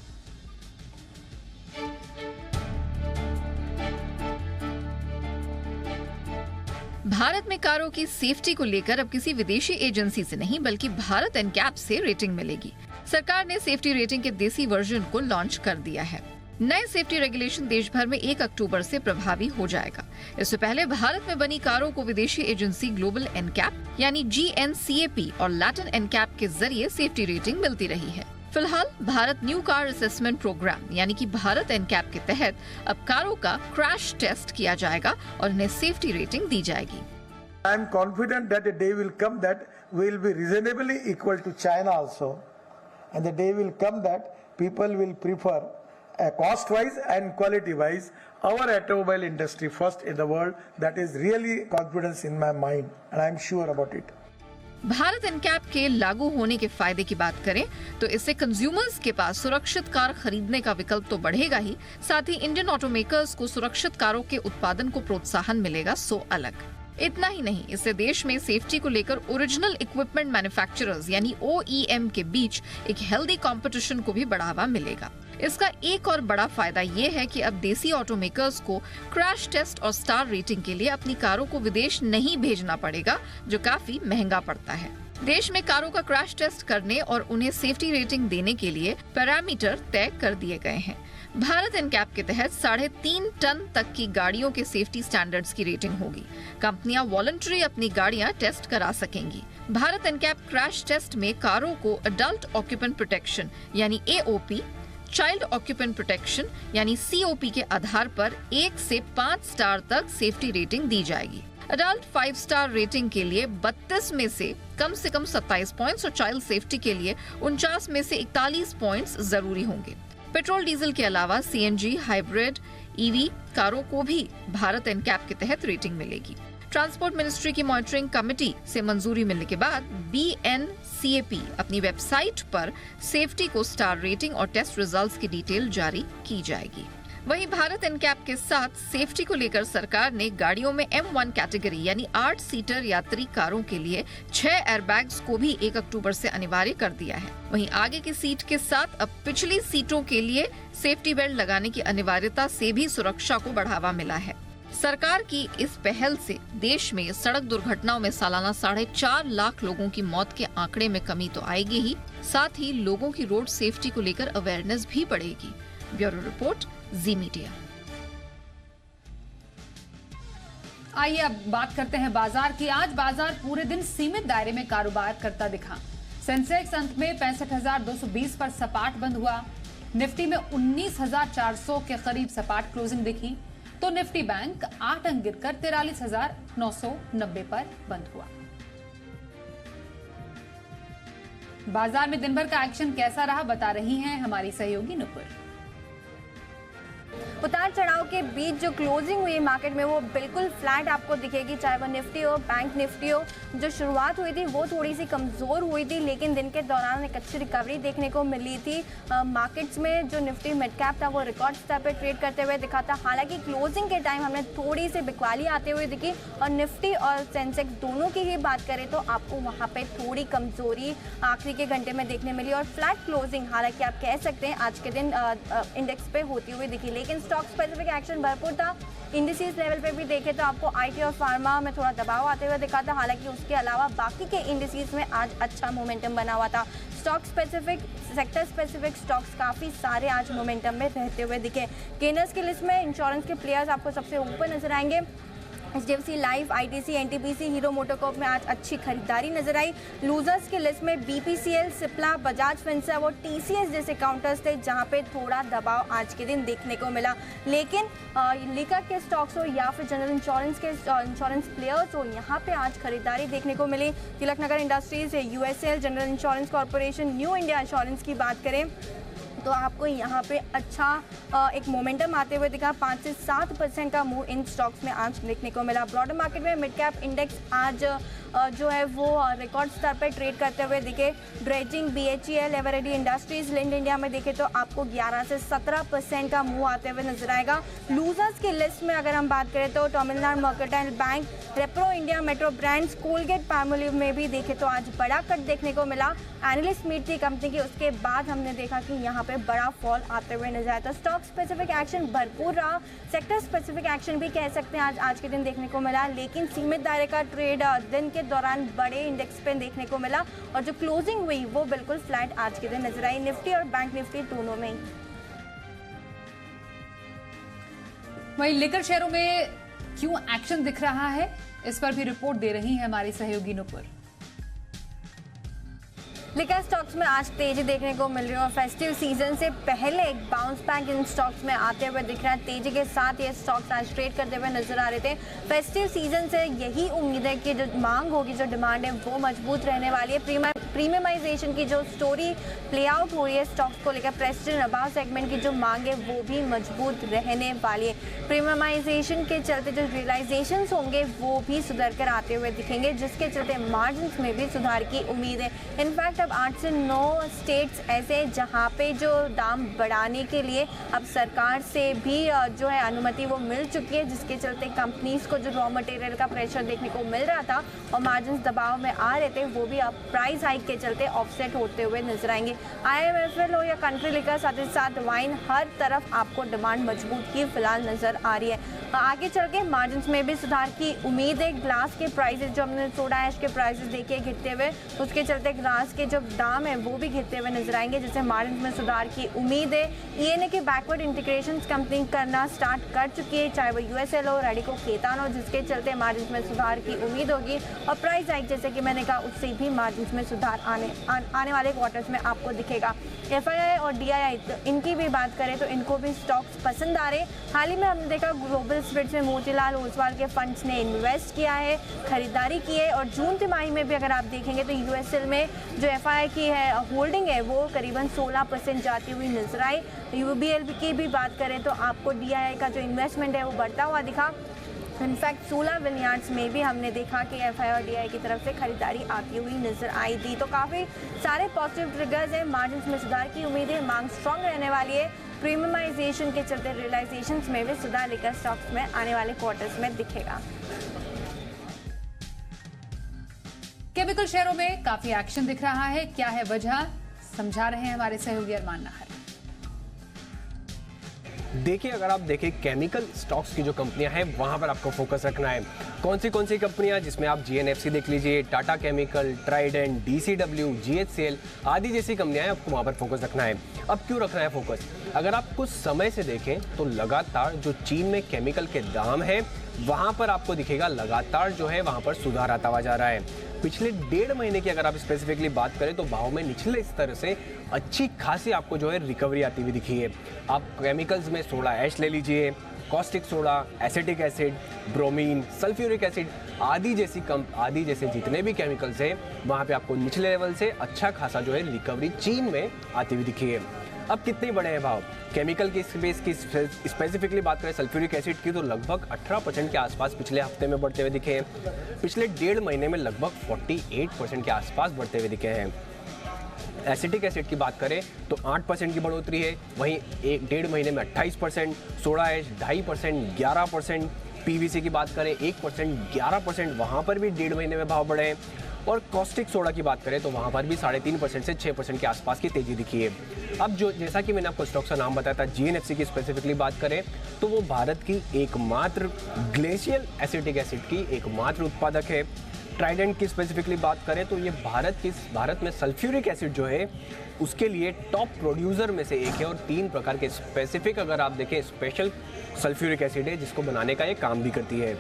भारत में कारों की सेफ्टी को लेकर अब किसी विदेशी एजेंसी से नहीं बल्कि भारत एनकैप से रेटिंग मिलेगी। सरकार ने सेफ्टी रेटिंग के देसी वर्जन को लॉन्च कर दिया है। नए सेफ्टी रेगुलेशन देश भर में 1 अक्टूबर से प्रभावी हो जाएगा। इससे पहले भारत में बनी कारों को विदेशी एजेंसी ग्लोबल एनकैप यानी GNCAP और लैटिन एनकैप के जरिए सेफ्टी रेटिंग मिलती रही है। फिलहाल Bharat new car assessment programme यानी कि भारत एनकैप के तहत अब कारों का क्रैश टेस्ट किया जाएगा और उन्हें सेफ्टी रेटिंग दी जाएगी। I am confident that a day will come that we will be reasonably equal to China also, and the day will come that people will prefer, cost-wise and quality-wise, our automobile industry first in the world. That is really confidence in my mind, and I am sure about it. Bharat NCAP के लागू होने के फायदे की बात करें तो इससे कंज्यूमर्स के पास सुरक्षित कार खरीदने का विकल्प तो बढ़ेगा ही, साथ ही इंडियन ऑटोमेकर्स को सुरक्षित कारों के उत्पादन को प्रोत्साहन मिलेगा, सो अलग। इतना ही नहीं, इससे देश में सेफ्टी को लेकर ओरिजिनल इक्विपमेंट मैन्युफैक्चरर्स यानी OEM के बीच एक हेल्दी कंपटीशन को भी बढ़ावा मिलेगा। इसका एक और बड़ा फायदा ये है कि अब देसी ऑटोमेकर्स को क्रैश टेस्ट और स्टार रेटिंग के लिए अपनी कारों को विदेश नहीं भेजना पड़ेगा, जो काफी महंगा पड़ता है। देश में कारों का क्रैश टेस्ट करने और उन्हें सेफ्टी रेटिंग देने के लिए पैरामीटर तय कर दिए गए हैं। भारत एनकैप के तहत 3.5 टन तक की गाड़ियों के सेफ्टी स्टैंडर्ड्स की रेटिंग होगी। कंपनियां वॉलंटरी अपनी गाड़ियां टेस्ट करा सकेंगी। भारत एनकैप क्रैश टेस्ट में कारों को अडल्ट ऑक्यूपेंट प्रोटेक्शन यानी AOP, चाइल्ड ऑक्यूपेंट प्रोटेक्शन यानी COP के आधार पर 1 से 5 स्टार तक सेफ्टी रेटिंग दी जाएगी। अडल्ट 5 स्टार रेटिंग के लिए 32 में से कम 27 पॉइंट्स और चाइल्ड सेफ्टी के लिए 49 में से 41 पॉइंट्स जरूरी होंगे। पेट्रोल डीजल के अलावा CNG, हाइब्रिड, EV कारों को भी भारत एनकैप के तहत रेटिंग मिलेगी। ट्रांसपोर्ट मिनिस्ट्री की मॉनिटरिंग कमेटी से मंजूरी मिलने के बाद BNCAP अपनी वेबसाइट पर सेफ्टी को स्टार रेटिंग और टेस्ट रिजल्ट्स की डिटेल जारी की जाएगी। वहीं भारत एनकैप के साथ सेफ्टी को लेकर सरकार ने गाड़ियों में M1 कैटेगरी यानी 8 सीटर यात्री कारों के लिए 6 एयरबैग्स को भी 1 अक्टूबर से अनिवार्य कर दिया है। वहीं आगे की सीट के साथ अब पिछली सीटों के लिए सेफ्टी बेल्ट लगाने की अनिवार्यता से भी सुरक्षा को बढ़ावा मिला है। सरकार की इस पहल से देश में सड़क दुर्घटनाओं में सालाना 4.5 लाख लोगों की मौत के आंकड़े में कमी तो आएगी ही, साथ ही लोगों की रोड सेफ्टी को लेकर अवेयरनेस भी बढ़ेगी। ब्यूरो रिपोर्ट, जी मीडिया। आइए अब बात करते हैं बाजार की। आज बाजार पूरे दिन सीमित दायरे में कारोबार करता दिखा। सेंसेक्स अंत में 65,220 पर सपाट बंद हुआ। निफ्टी में 19,400 के करीब सपाट क्लोजिंग दिखी, तो निफ्टी बैंक 8 अंक गिरकर 43,990 पर बंद हुआ। बाजार में दिन भर का एक्शन कैसा रहा बता रही हैं हमारी सहयोगी नुपुर। उतार चढ़ाव के बीच जो क्लोजिंग हुई मार्केट में वो बिल्कुल फ्लैट आपको दिखेगी, चाहे वो निफ्टी हो, बैंक निफ्टी हो। जो शुरुआत हुई थी वो थोड़ी सी कमज़ोर हुई थी, लेकिन दिन के दौरान एक अच्छी रिकवरी देखने को मिली थी। मार्केट्स में जो निफ्टी मिड कैप था वो रिकॉर्ड स्तर पर ट्रेड करते हुए दिखा था। हालांकि क्लोजिंग के टाइम हमने थोड़ी सी बिकवाली आते हुए दिखी और निफ्टी और सेंसेक्स दोनों की ही बात करें तो आपको वहाँ पर थोड़ी कमज़ोरी आखिरी के घंटे में देखने मिली और फ्लैट क्लोजिंग हालांकि आप कह सकते हैं आज के दिन इंडेक्स पे होती हुई दिखी। लेकिन स्टॉक स्पेसिफिक एक्शन भरपूर था। इंडिसेस लेवल पे भी देखे तो आपको आईटी और फार्मा में थोड़ा दबाव आते हुए दिखा था। हालांकि उसके अलावा बाकी के इंडिसेस में आज अच्छा मोमेंटम बना हुआ था। Stock specific, sector specific stocks काफ़ी सारे आज मोमेंटम में रहते हुए दिखे। गेनर्स की लिस्ट में इंश्योरेंस के प्लेयर्स आपको सबसे ऊपर नजर आएंगे। HDFC life, ITC, NTPC, hero MotoCorp में आज अच्छी खरीदारी नजर आई। लूजर्स की लिस्ट में BPCL, सिप्ला, बजाज फिनसर्व और TCS जैसे काउंटर्स थे जहां पे थोड़ा दबाव आज के दिन देखने को मिला। लेकिन लिकर के स्टॉक्स हो या फिर जनरल इंश्योरेंस के इंश्योरेंस प्लेयर्स हो, यहाँ पे आज खरीदारी देखने को मिली। Tilaknagar industries, USL, general insurance corporation, New India insurance की बात करें तो आपको यहाँ पे अच्छा एक मोमेंटम आते हुए दिखा। 5 से 7% का मूव इन स्टॉक्स में आज देखने को मिला। ब्रॉडर मार्केट में मिड कैप इंडेक्स आज जो है वो रिकॉर्ड स्तर पर ट्रेड करते हुए दिखे। Dredging, BHEL, Eveready industries, Linde India में देखे तो आपको 11 से 17% का मूव आते हुए नजर आएगा। लूजर्स की लिस्ट में अगर हम बात करें तो Tamil Nadu mercantile bank, Repro India, Metro Brands, Colgate Palmolive में भी देखे तो आज बड़ा कट देखने को मिला। एनालिस्ट मीट थी कंपनी की, उसके बाद हमने देखा कि यहाँ पे बड़ा फॉल आते हुए नजर आया। तो स्टॉक स्पेसिफिक एक्शन भरपूर रहा। सेक्टर स्पेसिफिक एक्शन भी कह सकते हैं आज के दिन देखने को मिला, लेकिन सीमित दायरे का ट्रेड दिन के दौरान बड़े इंडेक्स पे देखने को मिला और जो क्लोजिंग हुई वो बिल्कुल फ्लैट आज के दिन नजर आई, निफ्टी और बैंक निफ्टी दोनों में ही। वहीं लिकर शेयरों में क्यों एक्शन दिख रहा है, इस पर भी रिपोर्ट दे रही है हमारी सहयोगी नुपुर। लिकर स्टॉक्स में आज तेजी देखने को मिल रही है और फेस्टिव सीजन से पहले एक बाउंस बैक इन स्टॉक्स में आते हुए दिख रहा है। तेजी के साथ ये स्टॉक्स आज ट्रेड करते हुए नजर आ रहे थे। फेस्टिव सीजन से यही उम्मीद है कि जो मांग होगी, जो डिमांड है वो मजबूत रहने वाली है। प्रीमियमाइजेशन की जो स्टोरी प्ले आउट हो रही है स्टॉक्स को लेकर, प्रेस्टीज अबाव सेगमेंट की जो मांग है वो भी मजबूत रहने वाली है। प्रीमियमाइजेशन के चलते जो रियलाइजेशंस होंगे वो भी सुधर कर आते हुए दिखेंगे, जिसके चलते मार्जिन में भी सुधार की उम्मीद है। इनफैक्ट अब 8 से 9 स्टेट्स ऐसे जहां पे जो दाम बढ़ाने के लिए अब सरकार से भी जो है अनुमति वो मिल चुकी है, जिसके चलते कंपनीज को जो रॉ मटेरियल का प्रेशर देखने को मिल रहा था और मार्जिन दबाव में आ रहे थे वो भी अब प्राइस हाइक के चलते ऑफसेट होते हुए नजर आएंगे। IMFL हो या कंट्री लिकर, साथ ही साथ वाइन, हर तरफ आपको डिमांड मजबूत की फिलहाल नजर आ रही है। आगे चल के मार्जिन में भी सुधार की उम्मीद है। ग्लास के प्राइसेस, जो हमने सोडा ऐश के प्राइसेस देखे गिरते हुए, उसके चलते ग्लास के जो दाम है वो भी गिरते हुए नजर आएंगे, जिससे मार्जिन में सुधार की उम्मीद है। ENA के बैकवर्ड इंटीग्रेशन कंपनी करना स्टार्ट कर चुकी है, चाहे वो USL हो, रेडिको, केतान हो, जिसके चलते मार्जिन में सुधार की उम्मीद होगी और प्राइस हाइक जैसे कि मैंने कहा उससे भी मार्जिन में सुधार आने वाले क्वार्टर्स में आपको दिखेगा। FII और DII इनकी भी बात करें तो इनको भी स्टॉक्स पसंद आ रहे। हाल ही में हमने देखा ग्लोबल स्पिरिट्स में मोतीलाल ओसवाल के फंड्स ने इन्वेस्ट किया है, खरीदारी की है और जून तिमाही में भी अगर आप देखेंगे तो USL में जो FII की है होल्डिंग है वो करीबन 16% जाती हुई नजर आई। UBL की भी बात करें तो आपको DII का जो इन्वेस्टमेंट है वो बढ़ता हुआ दिखा। इनफैक्ट 16 विनयार्ड्स में भी हमने देखा कि FII और DII की तरफ से खरीदारी आती हुई नजर आई थी। तो काफ़ी सारे पॉजिटिव ट्रिगर्स हैं, मार्जिन में सुधार की उम्मीद है, मांग स्ट्रांग रहने वाली है। प्रीमियमाइजेशन के चलते रियलाइजेशंस में भी सुधार लेकर स्टॉक्स में आने वाले क्वार्टर्स में दिखेगा। केमिकल शेयरों में काफी एक्शन दिख रहा है, क्या है वजह, समझा रहे हैं हमारे सहयोगी अरमान नाहर। देखिए, अगर आप देखें केमिकल स्टॉक्स की जो कंपनियां हैं वहां पर आपको फोकस रखना है। कौन सी कंपनियां, जिसमें आप GNFC देख लीजिए, Tata chemical, Trident, DCW, GHCL आदि जैसी कंपनियां हैं, आपको वहां पर फोकस रखना है। अब क्यों रखना है फोकस? अगर आप कुछ समय से देखें तो लगातार जो चीन में केमिकल के दाम है वहां पर आपको दिखेगा लगातार जो है वहां पर सुधार आता हुआ जा रहा है। पिछले 1.5 महीने की अगर आप स्पेसिफिकली बात करें तो भाव में निचले स्तर से अच्छी खासी आपको जो है रिकवरी आती हुई दिखी है। आप केमिकल्स में सोडा ऐश ले लीजिए, caustic soda, acetic acid, bromine, sulphuric acid आदि जैसे जितने भी केमिकल्स हैं वहाँ पे आपको निचले लेवल से अच्छा खासा जो है रिकवरी चीन में आती हुई दिखी है। अब कितने बड़े हैं भाव? केमिकल की स्पेस की स्पेसिफिकली बात करें सल्फ्यूरिक एसिड की तो लगभग 18% के आसपास पिछले हफ्ते में बढ़ते हुए दिखे हैं। पिछले 1.5 महीने में लगभग 48% के आसपास बढ़ते हुए दिखे हैं। एसिटिक एसिड की बात करें तो 8% की बढ़ोतरी है, वहीं 1.5 महीने में 28%, सोडा ऐश 2.5%, 11%, पीवीसी की बात करें 1%, 11%, वहाँ पर भी 1.5 महीने में भाव बढ़े हैं। और कॉस्टिक सोडा की बात करें तो वहाँ पर भी 3.5% से 6% के आसपास की तेजी दिखी है। अब जैसा कि मैंने आपको स्टॉक्स का नाम बताया था, जीएनएफसी की स्पेसिफिकली बात करें तो वो भारत की एकमात्र ग्लेशियल एसिटिक एसिड की एकमात्र उत्पादक है। ट्राइडेंट की स्पेसिफिकली बात करें तो ये भारत में सल्फ्यूरिक एसिड जो है उसके लिए टॉप प्रोड्यूसर में से एक है और 3 प्रकार के स्पेसिफिक अगर आप देखें स्पेशल सल्फ्यूरिक एसिड है जिसको बनाने का ये काम भी करती है।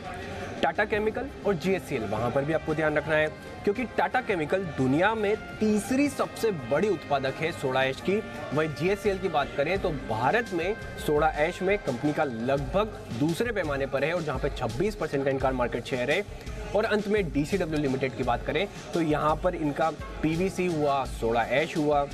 टाटा केमिकल और जीएचसीएल वहाँ पर भी आपको ध्यान रखना है क्योंकि टाटा केमिकल दुनिया में तीसरी सबसे बड़ी उत्पादक है सोडा ऐश की। वहीं जीएचसीएल की बात करें तो भारत में सोडा ऐश में कंपनी का लगभग दूसरे पैमाने पर है और जहाँ पे 26% का इनका मार्केट शेयर है। और अंत में डीसीडब्ल्यू लिमिटेड की बात करें तो यहाँ पर इनका पीवीसी हुआ, सोडा ऐश हुआ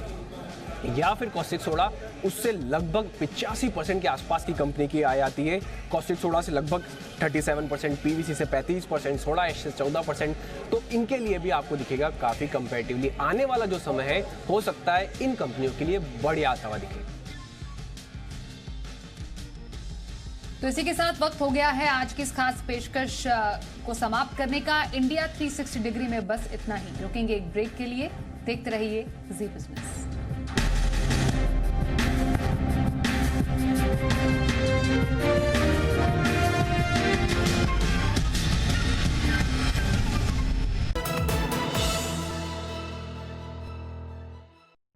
या फिर कॉस्टिक सोडा, उससे लगभग 85% के आसपास की कंपनी की आय आती है। कॉस्टिक सोडा से लगभग 37%, पीवीसी से 35%, सोडा ऐश से 14%। तो इनके लिए भी आपको दिखेगा काफ़ी कंपैरेटिवली आने वाला जो समय है हो सकता है इन कंपनियों के लिए बढ़िया आता हुआ दिखे। तो इसी के साथ वक्त हो गया है आज की इस खास पेशकश को समाप्त करने का। इंडिया 360 डिग्री में बस इतना ही। रुकेंगे एक ब्रेक के लिए। देखते रहिए जी बिजनेस।